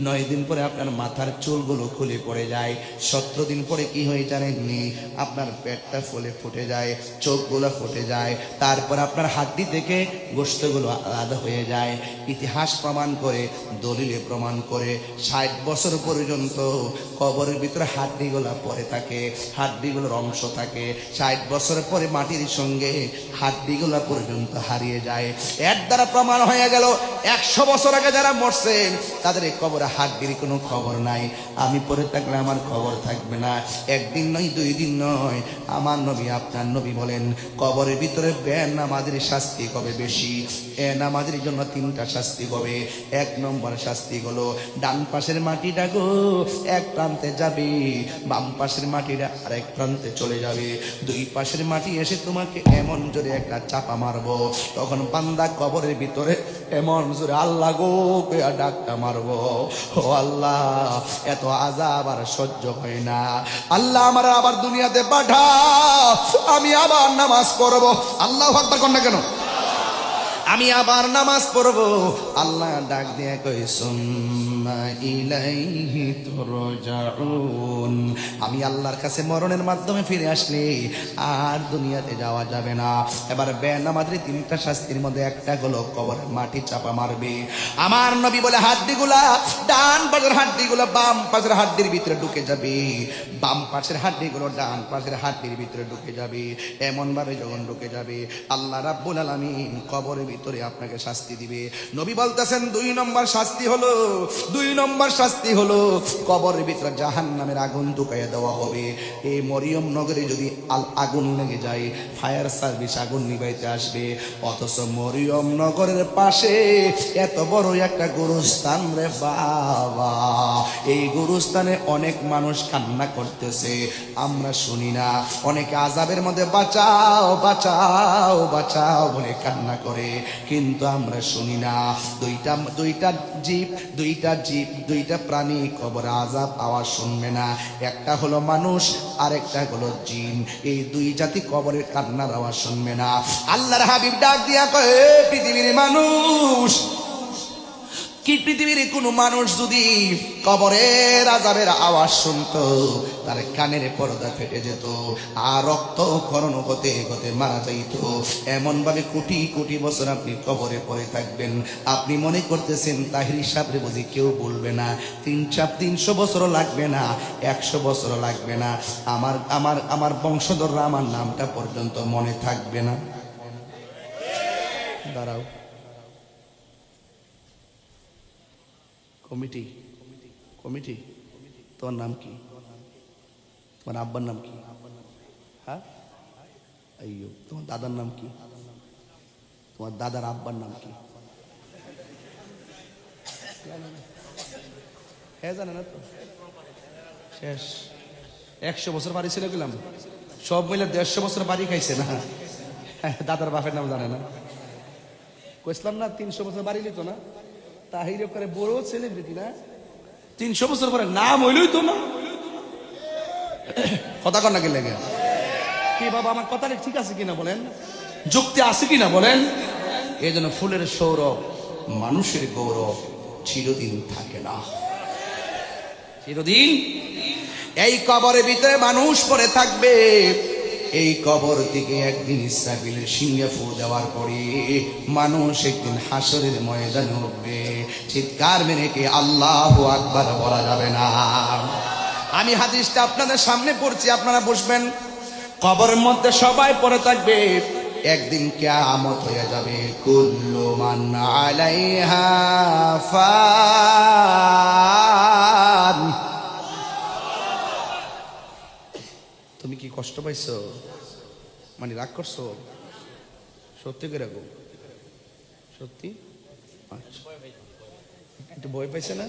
9 দিন পরে আপনার মাথার চুলগুলো খুলে পড়ে যায়। 17 দিন পরে কি হয় জানেননি? আপনার পেটটা ফুলে ফুটে যায়, চোখগুলো ফুটে যায়। তারপর আপনার হাড্ডি থেকে গোশতগুলো আলাদা হয়ে যায়। ইতিহাস প্রমাণ করে, দলিলে প্রমাণ করে 60 বছর পর্যন্ত কবরের ভিতরে হাড্ডিগুলা পড়ে থাকে, হাড্ডিগুলোর অংশ থাকে। 60 বছর পরে মাটির সঙ্গে হাড্ডিগুলা পর্যন্ত হারিয়ে যায়। এর দ্বারা প্রমাণ হয়ে গেল 100 বছর আগে যারা মরছেন তাদের এই কবরে হাড্ডির কোনো খবর নাই। আমি পড়ে থাকলে আমার খবর থাকবে না। একদিন নয়, 2 দিন নয়, আমার নবী আপনার নবী বলেন কবরের ভিতরে বেনামাজির শাস্তি কবে বেশি। নামাজের জন্য 3টা শাস্তি হবে। 1 নম্বর শাস্তি হলো ডান পাশের মাটিটা গো এক প্রান্তে যাবে, বাম পাশের মাটিটা আরেক প্রান্তে চলে যাবে। 2 পাশের মাটি এসে তোমাকে এমন জোরে একটা চাপা মারবো, তখন বান্দা কবরের ভিতরে এমন জোরে আল্লাহ গো ডাকটা মারবো, ও আল্লাহ এত আযাব আর সহ্য হয় না, আল্লাহ আমার আবার দুনিয়াতে পাঠাও, আমি আবার নামাজ পড়বো। আল্লাহু আকবার কোন না কেন? আমি আবার নামাজ পড়বো। আল্লাহ ডাক দিয়ে কই সুম্মা ইলাইহি তুরজাউন, আমি আল্লাহর কাছে মরণের মাধ্যমে ফিরে আসলে আর দুনিয়াতে যাওয়া যাবে না। এবার বেনামাজির 3টা শাস্তির মধ্যে একটা হলো কবরের মাটি চাপা মারবে। আমার নবী বলে হাড্ডিগুলা ডান পাশের হাড্ডিগুলো বাম পাশের হাড্ডির ভিতরে ঢুকে যাবে, বাম পাশের হাড্ডিগুলো ডান পাশের হাড্ডির ভিতরে ঢুকে যাবে। এমন ভাবে যখন ঢুকে যাবে আল্লাহ রাব্বুল আলামিন কবরের ভিতরে আপনাকে শাস্তি দিবে। নবী বলতেছেন 2 নম্বর শাস্তি হলো, 2 নম্বর শাস্তি হলো কবরের ভিতরে জাহান্নামের আগুন ঢুকাইয়া দেওয়া হবে। এই মরিয়ম নগরে যদি আগুন লেগে যায়, ফায়ার সার্ভিস আগুন নিভাইতে আসবে, অথচ মরিয়ম নগরের পাশে এত বড় একটা গোরস্থান রে বাবা, এই গোরস্থানে অনেক মানুষ কান্না করতেছে, আমরা শুনি না। অনেকে আযাবের মধ্যে বাঁচাও বাঁচাও বাঁচাও বলে কান্না করে, কিন্তু আমরা শুনি না। দুইটা প্রাণী কবর আযাব আওয়াজ শুনবে না, একটা হলো মানুষ আর একটা হলো জিন। এই 2 জাতি কবরের কান্নার আওয়াজ শুনবে না। আল্লাহর হাবিব ডাক দিয়া কয় পৃথিবীর মানুষ, কি পৃথিবীর কোন মানুষ যদি কবরের আযাবের আওয়াজ শুনতো তার কানের পর্দা ফেটে যেত আর রক্ত ক্ষরণ হতে হতে মারা যাইত। এমন ভাবে কোটি কোটি বছর আপনি কবরে পড়ে থাকবেন। আপনি মনে করতেছেন তাহির সাহেব বুঝি কেউ বলবে না, 300 বছরও লাগবে না, 100 বছরও লাগবে না, আমার আমার আমার বংশধররা আমার নামটা পর্যন্ত মনে থাকবে না। দাঁড়াও, কমিটি কমিটি তোমার নাম কি? তোমার আব্বার নাম কি? হ্যাঁ, আইয়ো, তোমার দাদার নাম কি? তোমার দাদার আব্বার নাম কি? হ্যাঁ, জানে না তো? শেষ। 100 বছর বাড়ি ছিল গেলাম, সব মিলে 150 বছর বাড়ি খাইছে না। দাদার বাপের নাম জানে না। কইছিলাম না 300 বছর বাড়ি নিত না। তাহির করে বড় সেলিব্রিটি না, 300 বছর পরে নাম হইলই তো না। কথা কর না কে লেগে কি বাবা, আমার কথাটা ঠিক আছে কিনা বলেন, যুক্তি আছে কিনা বলেন। এই জন্য ফুলের সৌরভ মানুষের গৌরব চিরদিন থাকে না, চিরদিন। এই কবরের ভিতরে মানুষ পড়ে থাকবে, এই কবর থেকে একদিন ইসরাফিলের সিংহে ফু দেওয়ার পরে মানুষ একদিন হাসরের ময়দানে উঠবে, চিৎকার মেরে কে আল্লাহু আকবার বলা যাবে না। আমি হাদিসটা আপনাদের সামনে পড়ছি, আপনারা বসবেন। কবরের মধ্যে সবাই পড়ে থাকবে, একদিন কিয়ামত হয়ে যাবে। কুল্লু মান আলাইহা ফান। তুমি কি কষ্ট পাইছো? মানে রাগ করছো? সত্যি করে গো, সত্যি? আচ্ছা, একটু ভয় পাইছে না?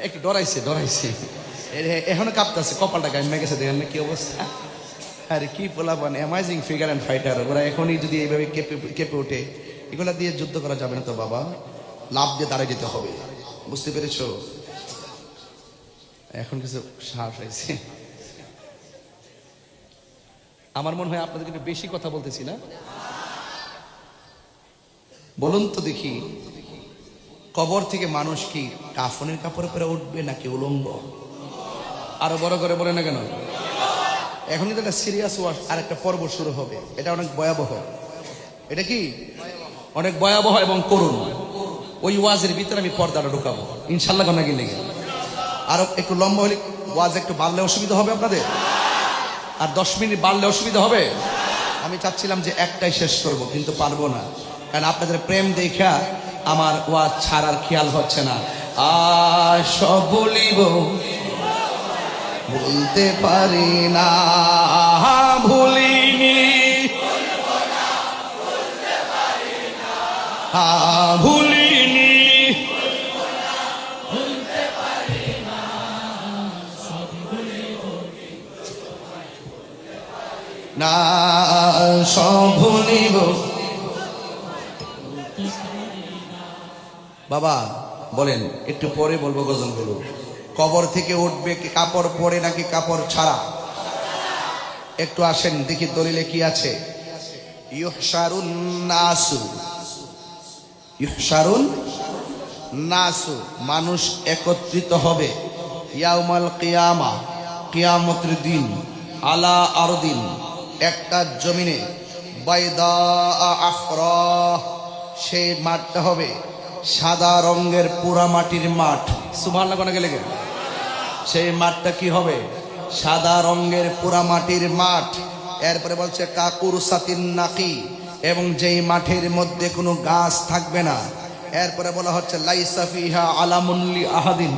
একটু ডরাইছে ডরাইছে, এখনো কাঁপতেছে, কপালটা গাইমে গেছে। দেখেন না কি অবস্থা। আরে কি পোলাপান, অ্যামাজিং ফিগার অ্যান্ড ফাইটার। ওরা এখনই যদি এইভাবে কেঁপে ওঠে, এগুলা দিয়ে যুদ্ধ করা যাবে না তো বাবা, লাভ দিয়ে দাঁড়িয়ে যেতে হবে। বুঝতে পেরেছো? এখন কিছু সাহস হয়েছে। আমার মনে হয় আপনাদের একটু বেশি কথা বলতেছি না? বলুন তো দেখি, কবর থেকে মানুষ কি কাফনের কাপড়ে পরে উঠবে নাকি উলঙ্গ? আরো বড় করে বলে না কেন? এখন কিন্তু একটা সিরিয়াস ওয়াজ আর একটা পর্ব শুরু হবে, এটা অনেক ভয়াবহ। এটা কি অনেক ভয়াবহ এবং করুণ। ওই ওয়াজের ভিতরে আমি পর্দাটা ঢুকাবো ইনশাল্লাহ। গনা গিয়ে লেগে আরো একটু লম্বা হলে ওয়াজ একটু বাড়লে অসুবিধা হবে আপনাদের, আর 10 মিনিট বাড়লে অসুবিধা হবে। আমি চাচ্ছিলাম যে একটাই শেষ করব, কিন্তু পারবো না, কারণ আপনাদের প্রেম দেখা আমার ওয়াজ ছাড়ার খেয়াল হচ্ছে না। আর সব বলিব বলতে পারি না, ভুলিনি ভুলিনি না, সব ভুলিব। বাবা বলেন, একটু পরে বলবো গজলগুলো। কবর থেকে উঠবে কি কাপড় পরে নাকি কাপড় ছাড়া? একটু আসেন দেখি দলিলে কি আছে। ইউহশারুন নাসু, ইউহশারুন নাসু, মানুষ একত্রিত হবে ইয়াউমাল কিয়ামা, কিয়ামতের দিন, আলা আরদিন, একটা জমিনে, বাইদা আফরা, সেই মাঠটা হবে সাদা রঙের পুরা মাটির মাঠ। সুবহানাল্লাহ কোন গেলে সেই মাঠটা কি হবে? সাদা রঙের পুরা মাটির মাঠ। এরপরে বলছে কাকুর সাতিন নাকি, এবং যেই মাঠের মধ্যে কোনো গাছ থাকবে না। এরপরে বলা হচ্ছে লাইসা ফিহা আলামুন লি আহাদিন,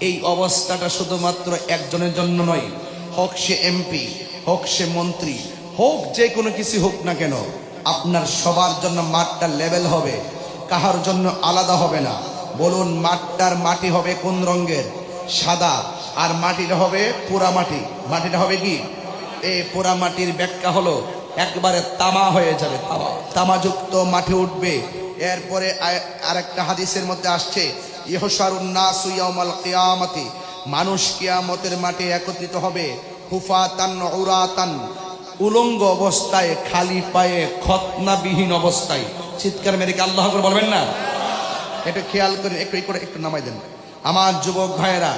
এই অবস্থাটা শুধুমাত্র একজনের জন্য নয়, হোক সে এমপি, হোক সে মন্ত্রী, হোক যে কোনো কিছু হোক না কেন, আপনার সবার জন্য মাঠটা লেভেল হবে, কাহার জন্য আলাদা হবে না। বলুন মাঠটার মাটি হবে কোন রঙের? সাদা। আর মাটিটা হবে পুরা মাটি। মাটিটা হবে কি? এই পুরা মাটির ব্যাখ্যা হলো একবারে তামা হয়ে যাবে, তামাযুক্ত মাটি উঠবে। এরপরে আরেকটা হাদিসের মধ্যে আসছে ইহশারুন নাসু ইয়াউমাল কিয়ামতি, মানুষ কিয়ামতের মাঠে একত্রিত হবে হুফাতান উরাতান, উলঙ্গ অবস্থায়, খালি পায়ে, খতনাবিহীন অবস্থায়। চিৎকার মেরে কি আল্লাহু আকবার বলবেন না? একটু খেয়াল করেন, একটু নামাই দেন আমার যুবক ভাইয়েরা।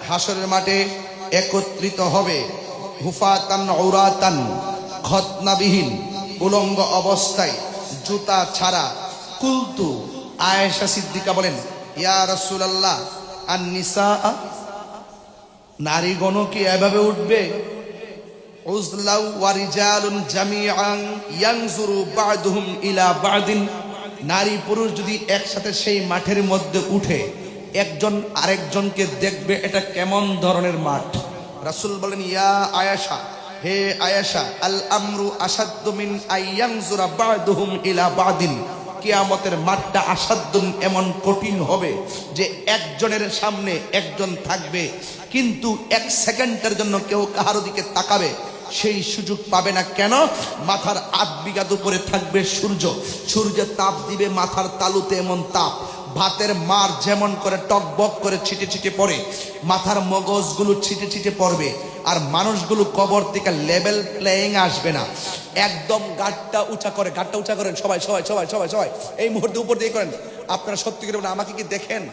হাসরের মাঠে একত্রিত হবে হুফাতান উরাতান, খতনাবিহীন, উলঙ্গ অবস্থায়, জুতা ছাড়া। কুলতু, আয়েশা সিদ্দিকা বলেন, ইয়া রাসূলুল্লাহ আন-নিসা, নারীগণ কি এভাবে উঠবে? উজলাউ ওয়া রিজালুন জামিআন ইয়ানজুরু বা'দুহুম ইলা বা'দিন, নারী পুরুষ যদি একসাথে সেই মাঠের মধ্যে উঠে, একজন আরেকজনকে দেখবে, এটা কেমন ধরনের মাঠ? রাসূল বলেন, ইয়া আয়েশা, হে আয়েশা, আল আমরু আসাদ্দু মিন আইয়ানজুরা বা'দুহুম ইলা বা'দিন, কিয়ামতের মাঠটা আসাদ্দুন, এমন কঠিন হবে যে একজনের সামনে একজন থাকবে, কিন্তু 1 সেকেন্ডের জন্য কেউ কাহার দিকে তাকাবে সেই সুযোগ পাবে না। কেন? মাথার 8 বিঘা উপরে থাকবে সূর্য, সূর্যের তাপ দিবে মাথার তালুতে, এমন তাপ, ভাতের মার যেমন করে টকবক করে ছিটে ছিটে পড়ে, মাথার মগজগুলো ছিটে ছিটে পড়বে। আর মানুষগুলো কবর থেকে লেভেল প্লেয়িং আসবে না, একদম গাটটা উঁচা করে, গাটটা উঁচা করেন সবাই সবাই সবাই সবাই সবাই এই মুহূর্তে উপর দিয়ে করেন। আপনারা সত্যি করে বলেন, আমাকে কি দেখেন?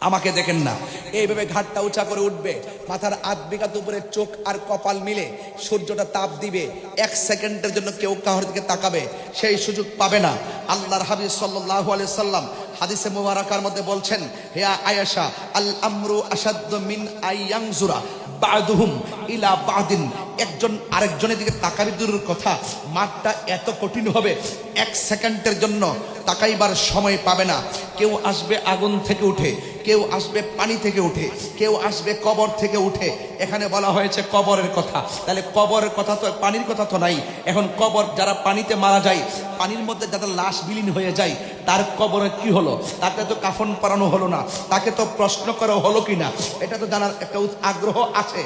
আমাকে দেখেন না। এইভাবে ঘাটটা উঁচা করে উঠবে, মাথার 8 বিঘা উপরে চোখ আর কপাল মিলে সূর্যটা তাপ দিবে, 1 সেকেন্ডের জন্য কেউ কাহার দিকে তাকাবে সেই সুযোগ পাবে না। আল্লাহর হাবিব সাল্লাল্লাহু আলাইহি সাল্লাম হাদিসে মুবারাকার মধ্যে বলছেন, হে আয়েশা, আল আমরু আসাদ্দু মিন আইয়ানজুরা বা'দুহুম ইলা বা'দিন, একজন আরেকজনের দিকে তাকাবি দূরের কথা, মাঠটা এত কঠিন হবে 1 সেকেন্ডের জন্য তাকাইবার সময় পাবে না। কেউ আসবে আগুন থেকে উঠে, কেউ আসবে পানি থেকে উঠে, কেউ আসবে কবর থেকে উঠে। এখানে বলা হয়েছে কবরের কথা, তাহলে কবরের কথা তো, পানির কথা তো নাই। এখন কবর, যারা পানিতে মারা যায়, পানির মধ্যে যাদের লাশ বিলীন হয়ে যায়, তার কবরে কি হলো? তাকে তো কাফন পরানো হলো না, তাকে তো প্রশ্ন করা হলো কিনা, এটা তো জানার একটা আগ্রহ আছে।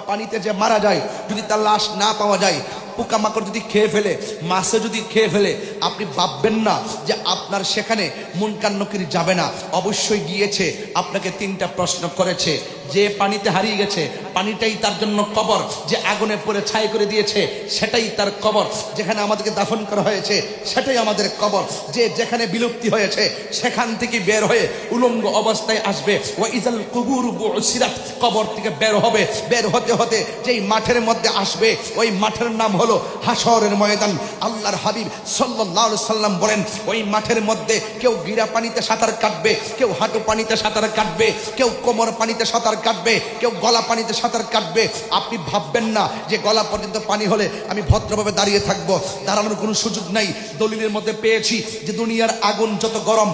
পানিতে যে মারা যায়, যদি তার লাশ না পাওয়া যায়, পোকামাকড় যদি খেয়ে ফেলে, মাছে যদি খেয়ে ফেলে, আপনি ভাববেন না যে আপনার সেখানে মুনকার নকির যাবে না। অবশ্যই গিয়েছে, আপনাকে 3টা প্রশ্ন করেছে যে পানিতে হারিয়ে গেছে পানিটাই তার জন্য কবর, যে আগুনে পড়ে ছাই করে দিয়েছে সেটাই তার কবর, যেখানে আমাদেরকে দাফন করা হয়েছে সেটাই আমাদের কবর, যে যেখানে বিলুপ্তি হয়েছে সেখান থেকে বের হয়ে উলঙ্গ অবস্থায় আসবে। ওয়া ইজাল কুবুর বুসিরাত, কবর থেকে বের হবে, বের হতে হতে যেই মাঠের মধ্যে আসবে ওই মাঠের নাম হলো হাশরের ময়দান। আল্লাহর হাবিব সাল্লাল্লাহু আলাইহি সাল্লাম বলেন, ওই মাঠের মধ্যে কেউ গিরা পানিতে সাঁতার কাটবে, কেউ হাঁটু পানিতে সাঁতার কাটবে, কেউ কোমর পানিতে সাঁতার কাটবে, কেউ গলা পানিতে সাঁতার কাটবে। আপনি ভাববেন না যে গলা পর্যন্ত পানি হলে আমি ভদ্রভাবে দাঁড়িয়ে থাকবো, দাঁড়ানোর কোনো সুযোগ নাই। দলিলের মধ্যে পেয়েছি যে দুনিয়ার আগুন যত গরম,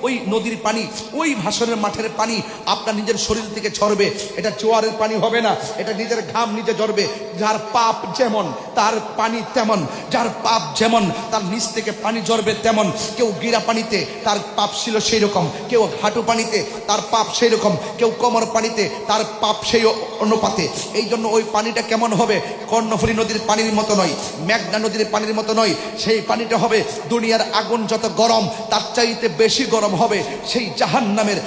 ওই নদীর পানি, ওই ভাষণের মাঠের পানি আপনার নিজের শরীর থেকে ঝরবে। এটা জোয়ারের পানি হবে না, এটা নিজের ঘাম নিজে ঝরবে। যার পাপ যেমন তার পানি তেমন, যার পাপ যেমন তার নিচ থেকে পানি ঝরবে তেমন। কেউ গিরা পানিতে তার পাপ ছিল সেই রকম, কেউ হাঁটু পানিতে তার পাপ সেই রকম, কেউ কোমর পানিতে তার পাপ সেই অনুপাতে। এই জন্য ওই পানিটা কেমন হবে? কর্ণফুলী নদীর পানির মতো নয়, মেঘনা নদীর পানির মতো নয়। সেই পানিটা হবে দুনিয়ার আগুন যত গরম তার চাইতে বেশি গরম হবে সেই জাহান্নামের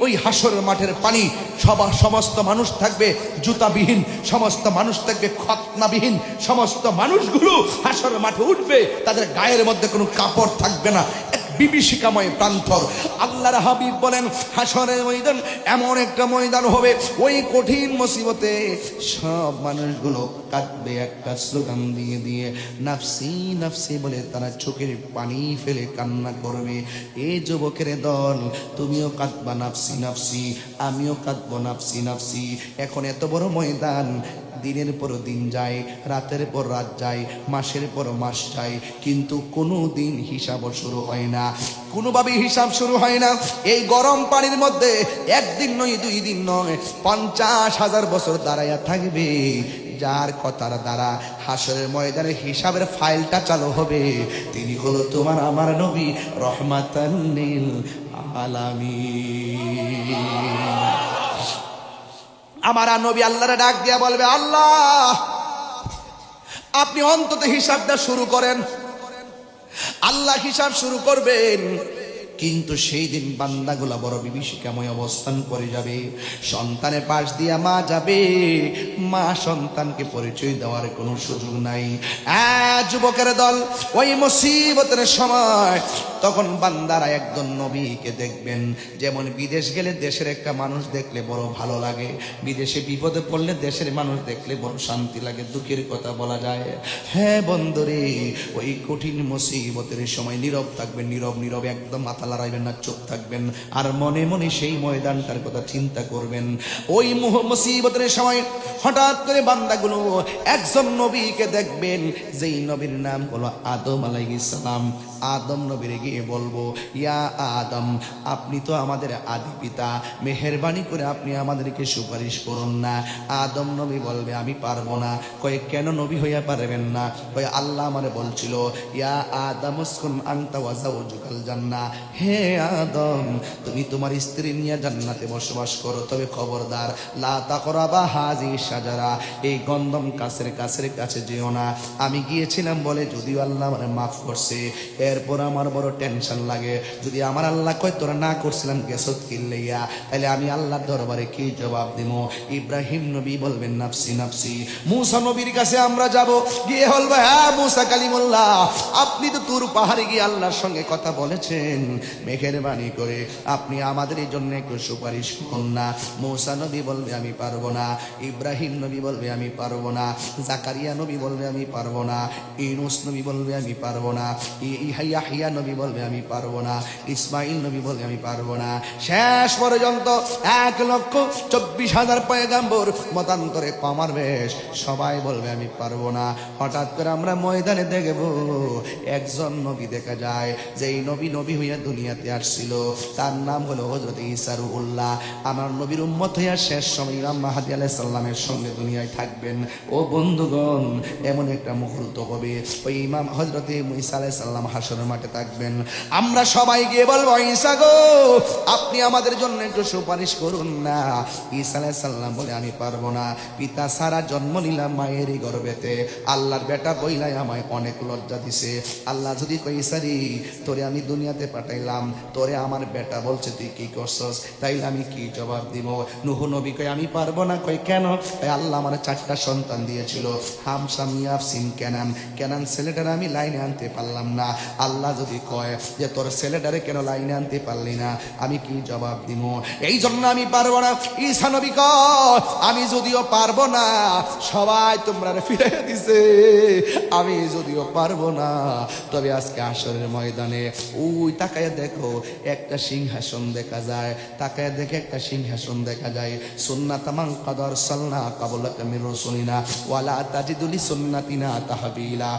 ওই হাসরের মাঠের পানি। সমস্ত মানুষ থাকবে জুতাবিহীন, সমস্ত মানুষ থাকবে খতনাবিহীন, সমস্ত মানুষগুলো হাসরের মাঠে উঠবে, তাদের গায়ের মধ্যে কোনো কাপড় থাকবে না, বিভীষিকাময় প্রান্তর। আল্লাহর হাবিব বলেন, হাসরের ময়দান এমন একটা ময়দান হবে, ওই কঠিন মুসিবতে সব মানুষগুলো কাঁদবে একটা স্লোগান দিয়ে দিয়ে, নাফসি নাফসি বলে তারা চোখের পানি ফেলে কান্না করবে। এই যুবকের দল, তুমিও কাঁদবা নাফসি নাফসি, আমিও কাঁদবো নাফসি নাফসি। এখন এত বড় ময়দান, দিনের পর দিন যায়, রাতের পর রাত যায়, মাসের পর মাস যায়, কিন্তু কোনো দিন হিসাবও শুরু হয় না, কোনোভাবেই হিসাব শুরু হয় না। এই গরম পানির মধ্যে একদিন নয়, 2 দিন নয়, 50,000 বছর দাঁড়াইয়া থাকবে। যার কথার দ্বারা হাসরের ময়দানে হিসাবের ফাইলটা চালু হবে তিনি হলো তোমার আমার নবী রহমাতাল লিল আলামিন। আমার নবী আল্লাহরে ডাক দিয়া বলবে, আল্লাহ আপনি অন্তত হিসাবটা শুরু করেন। আল্লাহ হিসাব শুরু করবেন, কিন্তু সেই দিন বান্দাগুলা বড় বিভীষিকাময় অবস্থান করে যাবে। সন্তানের পাশ দিয়া মা যাবে, মা সন্তানকে পরিচয় দেওয়ার কোনো সুযোগ নাই। যুবকের দল, ওই মুসিবতের সময় তখন বান্দারা একজন নবীকে দেখবেন। যেমন বিদেশ গেলে দেশের একটা মানুষ দেখলে বড় ভালো লাগে, বিদেশে বিপদে পড়লে দেশের মানুষ দেখলে বড় শান্তি লাগে, দুঃখের কথা বলা যায়। হ্যাঁ বন্ধুরে, ওই কঠিন মুসিবতের সময় নীরব থাকবেন, নীরব নীরব, একদম মাথা লড়াইবেন না, চুপ থাকবেন, আর মনে মনে সেই ময়দানটার কথা চিন্তা করবেন। ওই মুসিবতের সময় হঠাৎ করে বান্দাগুলো একজন নবীকে দেখবেন, যেই নবীর নাম হলো আদম আলাইহিস সালাম। আদম নবীরে গিয়ে বলবো, ইয়া আদম, আপনি তো আমাদের আদি পিতা, মেহেরবানি করে আপনি আমাদেরকে সুপারিশ করুন না। আদম নবী বলবে, আমি পারবো না। কয়ে, কেন নবী হইয়া পারবেন না? কয়ে, আল্লাহ আমারে বলছিল, ইয়া আদম উসকুন আনতা ওয়া যাওজুকাল জান্নাহ, হে আদম তুমি তোমার স্ত্রী নিয়ে জান্নাতে বসবাস করো, তবে খবরদার লা তাকরাবা হাযি শাজারা, এই গন্ধম গাছের কাছে যেও না। আমি গিয়েছিলাম বলে যদিও আল্লাহ আমারে মাফ করছে, এরপর আমার বড় টেনশন লাগে, যদি আমার আল্লাহ কয় তোরা না করছিলাম গেছত কিল্লাইয়া, তাহলে আমি আল্লাহর দরবারে কি জবাব দিব? ইব্রাহিম নবী বলবেন নাফসি নাফসি। মুসা নবীর কাছে আমরা যাব, গিয়ে বলবো, হ্যাঁ মুসা কালিমুল্লাহ, আপনি তো তুর পাহাড়ে গিয়ে আল্লাহর সঙ্গে কথা বলেছেন, মেহেরবানি করে আপনি আমাদের এই জন্য একটু সুপারিশ করুন না। মুসা নবী বলবে, আমি পারবো না। ইব্রাহিম নবী বলবে, আমি পারবো না। জাকারিয়া নবী বলবে, আমি পারবো না। ইউনূস নবী বলবে, আমি পারবো না। ইয়াহইয়া নবী বলবে, আমি পারবো না। ইসমাইল নবী বলবে, আমি পারবো না। শেষ পর্যন্ত 1,24,000 পয়গাম্বর মতান্তরে কমার বেশ সবাই বলবে, আমি পারবো না। হঠাৎ করে আমরা ময়দানে দেখব একজন নবী দেখা যায়, যেই নবী হইয়া দুনিয়াতে আসছিল, তার নাম হলো হযরত ঈসা রূহুল্লাহ। আমার নবীর উম্মত হইয়া শেষ সময় ইমাম মাহদী আলাইহিস সালামের সঙ্গে দুনিয়ায় থাকবেন। ও বন্ধুগণ, এমন একটা মুহূর্ত হবে ওই ইমাম হযরতে ঈসা আলাইহিস সালাম হাশরের মাঠে থাকবেন। আমরা সবাই গিয়ে বলবো, ঈসা গো আপনি আমাদের জন্য একটু সুপারিশ করুন না। ঈসা আলাইহিস সালাম বলে, আমি পারবো না, পিতা সারা জন্ম নিলাম মায়েরই গর্ভেতে, আল্লাহর বেটা বইলাই আমায় অনেক লজ্জা দিছে। আল্লাহ যদি কই ঈসা রে তোরে আমি দুনিয়াতে পাঠাইলাম, তোরে আমার বেটা বলছে তুই কি করছস, তাইলে আমি কি জবাব দিব? নূহ নবী কই আমি পারবো না। কই কেন? আল্লাহ আমার 4টা সন্তান দিয়েছিল, হাম শাম ইয়াফসিন কেনান। কেনান ছেলেটারে আমি লাইনে আনতে পারলাম না। আল্লাহ যদি কয় যে তোর ছেলেটারে কেন লাইনে আনতে পারলি না, আমি কি জবাব দিব? এই জন্য আমি পারবো না। ঈসা নবী কয় আমি যদিও পারবো না, সবাই তোমরা ফিরে দিছে, আমি যদিও পারবো না, তবে আজকে হাশরের ময়দানে ওই তাকায় দেখো একটা সিংহাসন দেখা যায়, তাকায় দেখে একটা সিংহাসন দেখা যায়। সুন্নাত মান কাদ আরসালনা ক্বাবলাকা মির রাসূলিনা ওয়ালা তাজিদু লিসুন্নাতিনা তাহবিলা।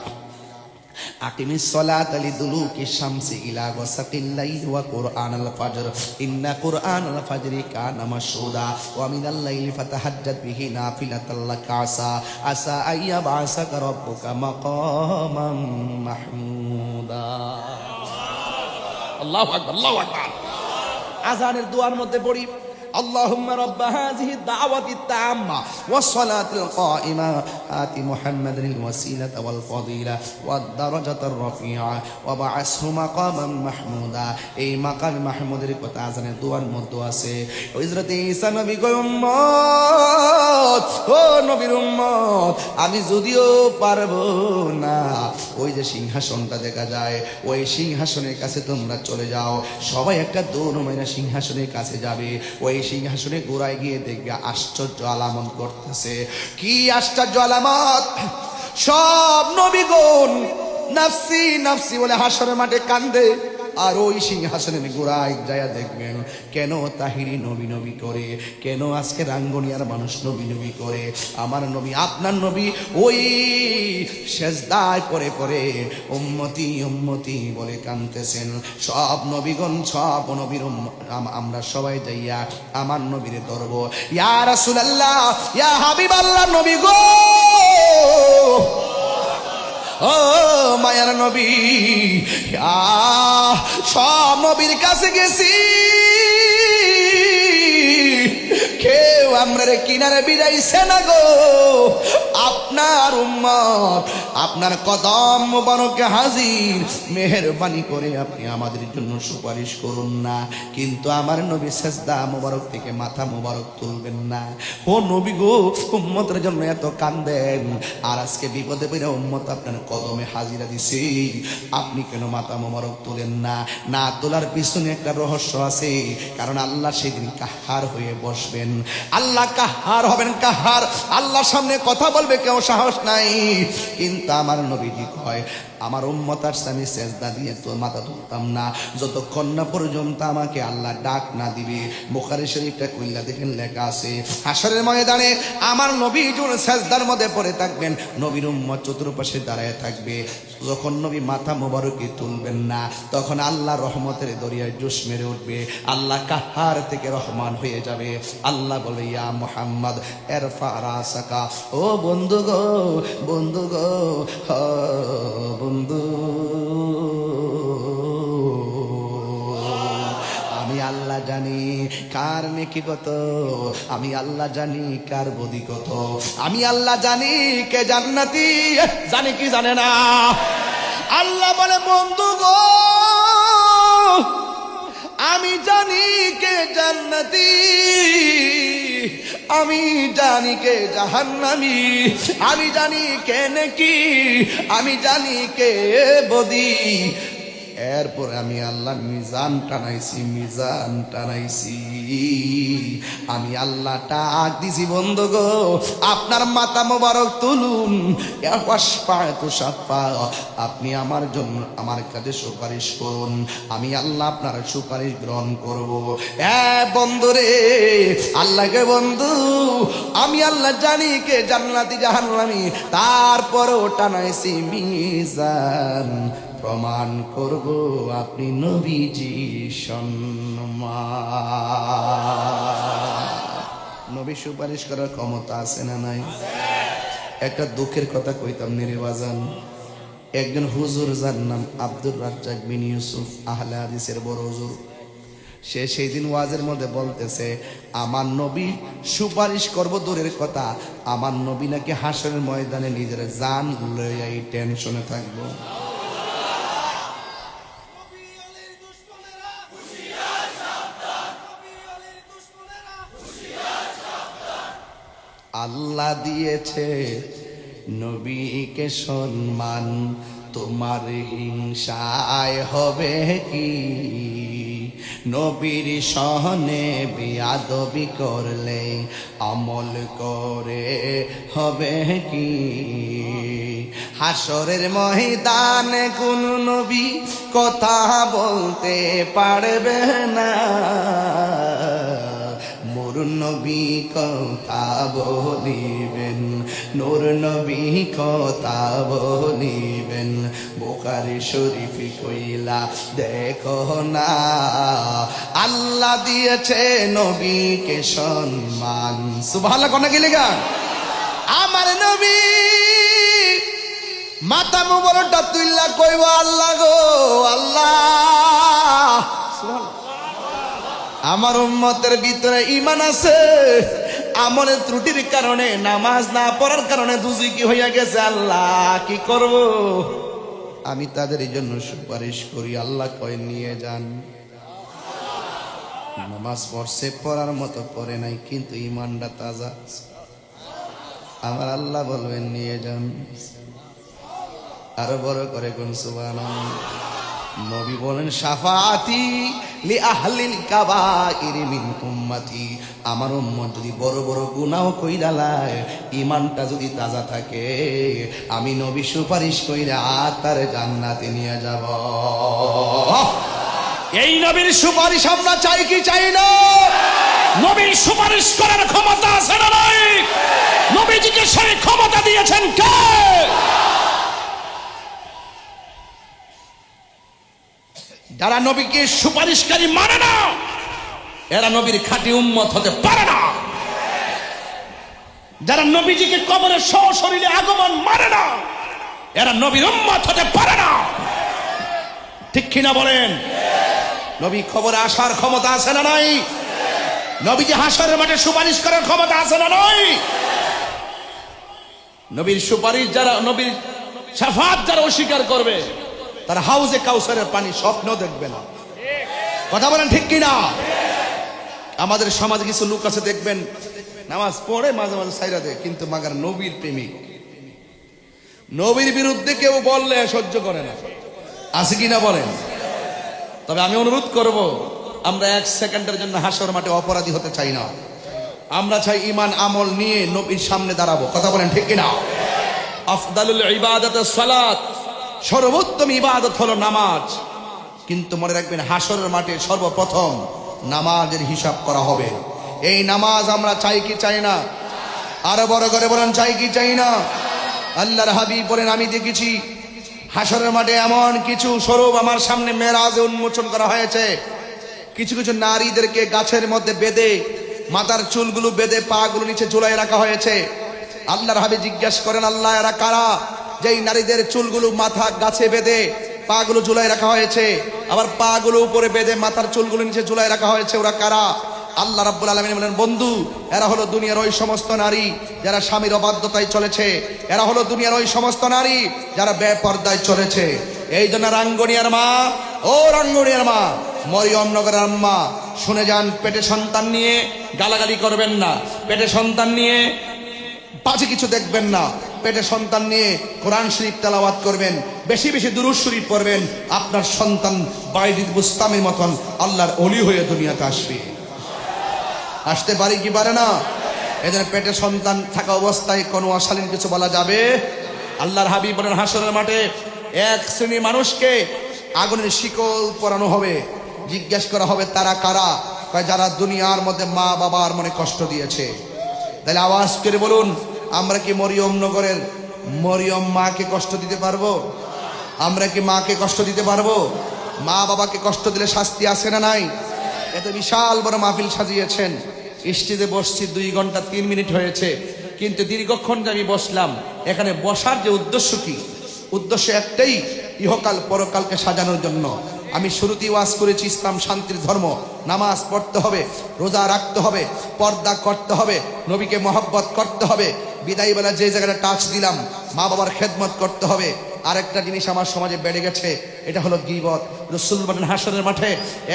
আকিমিস সালাতা লিদুলুকি শামসি ইলা গাসাকিল লাইলি ওয়া কুরআনাল ফাজর ইন্না কুরআনাল ফাজরি কানা মাশহুদা ওয়া মিনাল লাইলি ফাতাহাজ্জাদ বিহি নাফিলাতাল লাকা আসা আইয়াবাসাকা রাব্বুকা মাকামান মাহমুদা। আল্লাহু আকবার, আল্লাহু আকবার। আযানের দোয়ার মধ্যে পড়ি, اللهم رب هذه الدعوة التامة والصلاة القائمة آت محمد الوسيلة والفضيلة والدرجة الرفيعة وبعثه مقاما محمودا। এই মাকাম মাহমুদের কথা আজানের দোয়ার মধ্যে আছে। হযরত ঈসা নবী কয় উম্মত, ও নবীর উম্মত, আমি যদিও পারবো না, ওই যে সিংহাসনটা দেখা যায় ওই সিংহাসনের কাছে তোমরা চলে যাও। সবাই একটা দৌড় মাইরা সিংহাসনের কাছে যাবে। ওই সিংহাসনে গোড়ায় গিয়ে দেখবে আশ্চর্য আলামত করতেছে। কি আশ্চর্য আলামত! সব নবীগণ নাফসি নাফসি বলে হাশরের মাঠে কান্দে, আর ওই সিংহাসনের গোড়ায় যায় দেখবেন কেন তাহিরি নবী নবী করে, কেন আজকে রাঙ্গুনিয়ার মানুষ নবী নবী করে। আমার নবী আপনার নবী ওই সেজদায় পড়ে পড়ে উম্মতি উম্মতি বলে কাঁদতেছেন। সব নবীগণ সব নবীর আমরা সবাই যাইয়া আমার নবীরে ধরব, ইয়া রাসূলুল্লাহ ইয়া হাবিবাল্লাহ নবী গো, ও মায়ার নবী, সব নবীর কাছে গেছি, কেউ আমরা কিনারে বিদাইছে না গো। আপনার উম্মত আপনার কদম মুবারকে হাজির, মেহেরবানি করে আপনি আমাদের জন্য সুপারিশ করুন না। কিন্তু আমার নবী সেজদা মুবারক থেকে মাথা মুবারক তুলবেন না। ও নবী গো, উম্মতের জন্য এত কান্দেন, আর আজকে বিপদে পড়ে উম্মত আপনার কদমে হাজিরা দিছে, আপনি কেন মাথা মুবারক তোলেন না? না তোলার পিছনে একটা রহস্য আছে, কারণ আল্লাহ সেদিন কাহার হয়ে বসবেন। আল্লাহ কাহার হবেন, কাহার। আল্লাহর সামনে কথা বলবে কেউ সাহস নাই। কিন্তু আমার নবীজি কয় আমার উম্মত আসছে আমি সেজদা দিয়ে তো মাথা তুলতাম না যতক্ষণ না পর্যন্ত আমাকে আল্লাহ ডাক না দিবে। বুখারী শরীফটা কইলা দেখেন লেখা আছে, হাশরের ময়দানে আমার নবী যখন সেজদার মধ্যে পড়ে থাকবেন, নবীর উম্মত চতুর্পাশে দাঁড়ায় থাকবে। যখন নবী মাথা মোবারকে তুলবেন না, তখন আল্লাহ রহমতের দরিয়ায় জোশ মেরে উঠবে, আল্লাহ কাহার থেকে রহমান হয়ে যাবে। আল্লাহ বলে ইয়া মুহাম্মদ ইরফা রাসাকা। ও বন্ধু গো, বন্ধু গো, বন্ধু, আমি আল্লাহ জানি কার নেকি কত, আমি আল্লাহ জানি কার বদি কত, আমি আল্লাহ জানি কে জান্নাতি, জানি কি জানে না। আল্লাহ বলে বন্ধু গো, আমি জানি কে জান্নাতি, আমি জানি কে জাহান্নামী, আমি জানি কে নেকি, আমি জানি কে বদি। এরপরে আমি আল্লাহ মিজান টানাইছি, মিজান টানাইছি, আমি আল্লাহ ডাক দিছি বন্ধু গো আপনার মাথা মোবারক তুলুন, আপনি আমার জন্য আমার কাছে সুপারিশ করুন, আমি আল্লাহ আপনার সুপারিশ গ্রহণ করব। বন্ধু রে, আল্লাহকে বন্ধু আমি আল্লাহ জানি কে জান্নাতি জাহান্নামী, তারপরও টানাইছি মিজান, প্রমাণ করব আপনি নবীজি সম্মান। নবী সুপারিশ করার ক্ষমতা আছে না নাই? একটা দুঃখের কথা কইতাম নির্বাচন, একজন হুজুর যার নাম আব্দুর রাজ্জাক বিন ইউসুফ, আহলে হাদিসের বড় হুজুর, সে সেই দিন ওয়াজের মধ্যে বলতেছে, আমার নবী সুপারিশ করব দূরের কথা, আমার নবী নাকি হাসরের ময়দানে নিজের জান লইয়া এই টেনশনে থাকবো। আল্লাহ দিয়েছে নবীকে সম্মান, তোমার হিংসায় হবে কি? নবীর সহনে বেয়াদবি করলে আমল করে হবে কি? হাসরের ময়দানে কোন নবী কথা বলতে পারবে না, মোর নবী কথা বলিবেন, নূর নবী কথা বলিবেন। বুখারী শরীফ কইলা দেখো না, আল্লাহ দিয়েছে নবীকে সম্মান। সুবহানাল্লাহ কোন কি লেখা? আমার নবী মাথা মুবারকটা তুইলা কইব, আল্লাহ গো আল্লাহ, আমার উম্মতের ভিতরে ঈমান আছে, আমলের ত্রুটির কারণে, নামাজ না পড়ার কারণে দুজকি হইয়া গেছে, আল্লাহ কি করব? আমি তাদের জন্য সুপারিশ করি। আল্লাহ কয় নিয়ে যান। নামাজ পড়ছে, পড়ার মতো পড়ে নাই, কিন্তু ঈমানটা তাজা। আমার আল্লাহ বলবেন নিয়ে যান। আরো বড় করে কোন সুবহানাল্লাহ। নবী বলেন শাফাআতি লি আহলিল কাবাইর মিন উম্মতি, আমার উম্মত যদি বড় বড় গুনাহ কইরা লায়, ঈমানটা যদি তাজা থাকে, আমি নবী সুপারিশ কইরা তার জান্নাতে নিয়ে যাব। এই নবীর সুপারিশ আমরা চাই কি চাই না? নবীর সুপারিশ করার ক্ষমতা আছে না নাই? নবীজিকে সেই ক্ষমতা দিয়েছেন কে? যারা নবীকে সুপারিশকারী মানে না, এরা নবীর খাঁটি উম্মত হতে পারে না। যারা নবীজিকে কবরে সশরীরে আগমন মানে না, এরা নবীর উম্মত হতে পারে না। ঠিক কিনা বলেন? নবী খবরে আসার ক্ষমতা আছে না নাই? নবীজি হাসরের মাঠে সুপারিশ করার ক্ষমতা আছে না নাই? নবীর সুপারিশ যারা, নবীর শাফাত যারা অস্বীকার করবে, তারা হাউজে কাউসারের পানি স্বপ্ন দেখবে না। কথা বলেন ঠিক কিনা? আমাদের সমাজে কিছু লোক আছে দেখবেন, নামাজ পড়ে মাঝে মাঝে সাইরা দেয়, কিন্তু মাগার নবীর প্রেমিক, নবীর বিরুদ্ধে কেউ বললে সহ্য করে না। আছে কিনা বলেন? তবে আমি অনুরোধ করব, আমরা এক সেকেন্ডের জন্য হাসর মাঠে অপরাধী হতে চাই না। আমরা চাই ঈমান আমল নিয়ে নবীর সামনে দাঁড়াবো। কথা বলেন ঠিক কিনা? আফদালুল ইবাদাতুস সালাত, সর্বোত্তম ইবাদত হলো নামাজ। কিন্তু মনে রাখবেন, হাসরের মাঠে সর্বপ্রথম নামাজের হিসাব করা হবে। এই নামাজ আমরা চাই কি চাই না? আরো বড় করে বলেন, চাই কি চাই না? আল্লাহর হাবিব বলেন, আমি দেখেছি হাসরের মাঠে এমন কিছু স্বরূপ আমার সামনে মেরাজে উন্মোচন করা হয়েছে। কিছু কিছু নারীদেরকে গাছের মধ্যে বেঁধে, মাথার চুলগুলো বেঁধে পা গুলো নিচে ঝুলাই রাখা হয়েছে। আল্লাহর হাবিব জিজ্ঞাসা করেন, আল্লাহ এরা কারা? যেই নারীদের চুলগুলো মাথা গাছে বেঁধে পা গুলো ঝুলাই রাখা হয়েছে, আবার পা গুলো উপরে বেঁধে মাথার চুলগুলো নিচে ঝুলাই রাখা হয়েছে, ওরা কারা? আল্লাহ রাব্বুল আলামিন বলেন, বন্ধু, এরা হলো দুনিয়ার ওই সমস্ত নারী যারা স্বামীর অবাধ্যতায় চলেছে। এরা হলো দুনিয়ার ওই সমস্ত নারী যারা বেপরদায় চলেছে। এই জন্য রাঙ্গুনিয়ার মা, ও রাঙ্গুনিয়ার মা, মরিয়ম নগরের আম্মা, শুনে যান, পেটে সন্তান নিয়ে গালাগালি করবেন না, পেটে সন্তান নিয়ে বাজে কিছু দেখবেন না, পেটে সন্তান নিয়ে কোরআন শরীফ তেলাওয়াত করবেন, বেশি বেশি দুরূদ শরীফ পড়বেন। আপনার সন্তান বাইজিদ বুস্তামির মতন আল্লাহর ওলি হয়ে দুনিয়াতে আসবে। আসতে পারি কি পারে না? এদের পেটে সন্তান থাকা অবস্থায় কোনো অশালীন কিছু বলা যাবে? আল্লাহর হাবিব বলেন, হাসরের মাঠে এক শ্রেণীর মানুষকে আগুনের শিকল পরানো হবে। জিজ্ঞেস করা হবে, তারা কারা? যারা দুনিয়ার মধ্যে মা বাবার মনে কষ্ট দিয়েছে। তাহলে আওয়াজ করে বলুন, আমরা কি মরিয়ম নগরের মরিয়ম মাকে কষ্ট দিতে পারবো? আমরা কি মাকে কষ্ট দিতে পারবো? মা বাবাকে কষ্ট দিলে শাস্তি আছে না নাই? এত বিশাল বড় মাহফিল সাজিয়েছেন, স্টেজে বসছি 2 ঘন্টা 3 মিনিট হয়েছে, কিন্তু দীর্ঘক্ষণ যে আমি বসলাম, এখানে বসার যে উদ্দেশ্য কি? উদ্দেশ্য একটাই, ইহকাল পরকালকে সাজানোর জন্য। আমি শুরুতেই ওয়াজ করেছি, ইসলাম শান্তির ধর্ম। নামাজ পড়তে হবে, রোজা রাখতে হবে, পর্দা করতে হবে, নবীকে মহব্বত করতে হবে। বিদায় বেলা যে জায়গাটা টাচ দিলাম, মা বাবার খেদমত করতে হবে। আরেকটা জিনিস আমার সমাজে বেড়ে গেছে, এটা হলো গীবত। রাসূল বলেন হাসরের মাঠে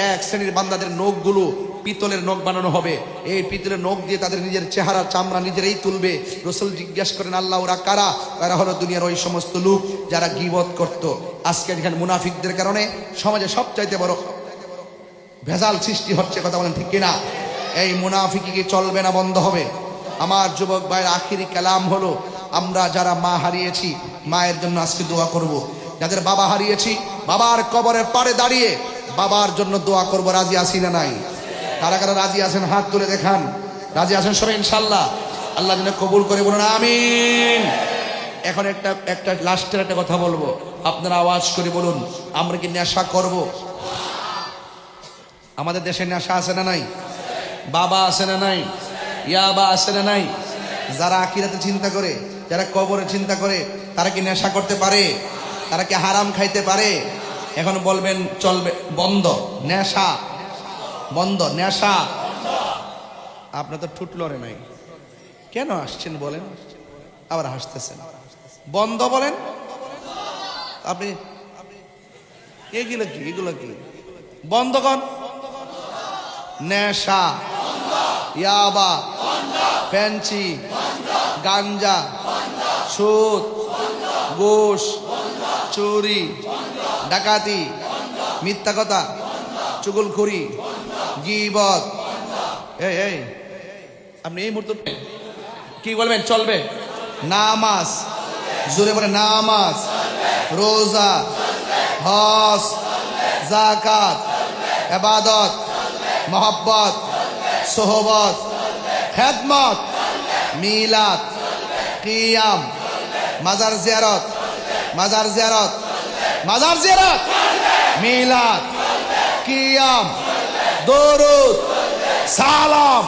এক শ্রেণীর বান্দাদের নখগুলো পিতলের নখ বানানো হবে। এই পিতলের নখ দিয়ে তাদের নিজের চেহারা চামড়া নিজেরাই তুলবে। রাসূল জিজ্ঞাসা করেন, আল্লাহ ওরা কারা? এরা হলো দুনিয়ার ওই সমস্ত লোক যারা গীবত করত। আজকে এখানে মুনাফিকদের কারণে সমাজে সবচাইতে বড় ভেজাল সৃষ্টি হচ্ছে, কথা বলেন ঠিক কিনা? এই মুনাফিকি কি চলবে না বন্ধ হবে? আমার যুবক ভাইয়ের আখিরি কালাম হলো, আমরা যারা মা হারিয়েছি, মায়ের জন্য আজকে দোয়া করব। যাদের বাবা হারিয়েছি, বাবার কবরের পাড়ে দাঁড়িয়ে বাবার জন্য দোয়া করব। রাজি আছি না নাই? কারা কারা রাজি আছেন হাত তুলে দেখান। রাজি আছেন সবাই ইনশাল্লাহ? আল্লাহ যেন কবুল করে, বলুন আমিন। এখন একটা লাস্টের একটা কথা বলবো, আপনারা আওয়াজ করে বলুন, আমরা কি নেশা করব? আমাদের দেশে নেশা আছে না নাই? বাবা আছে না নাই? ইয়াবা আছে না নাই? যারা আখিরাতে চিন্তা করে, যারা কবরে চিন্তা করে, তারা কি নেশা করতে পারে? তারা কি হারাম খাইতে পারে? এখন বলবেন চলবে, বন্ধ নেশা, বন্ধ নেশা। আপনার তো ঠুট লড়ে নাই, কেন আসছেন বলেন? আবার হাসতেছেন। বন্ধ বলেন আপনি। এগুলো কি? এগুলো কি? বন্ধ কর। নেশা, ইয়াবা, ফ্যান্সি, গাঞ্জা, সুদ, ঘুষ, চুরি, ডাকাতি, মিথ্যা কথা, চুগলখড়ি, গীবত। এই আপনি এই মুহূর্তে কি বলবেন চলবে? নামাজ, জোরে বলে নামাজ, রোজা, হজ, যাকাত, ইবাদত, মহব্বত, সোহবত, খেদমত, মিলাদ, কিয়াম, মাজার জিয়ারত, মাজার জিয়ারত, মাজার জিয়ারত, মিলাদ, কিয়াম, দরুদ, সালাম,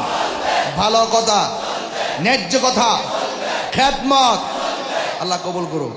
ভালো কথা, ন্যায্য কথা, খেদমত। আল্লাহ কবুল করুন।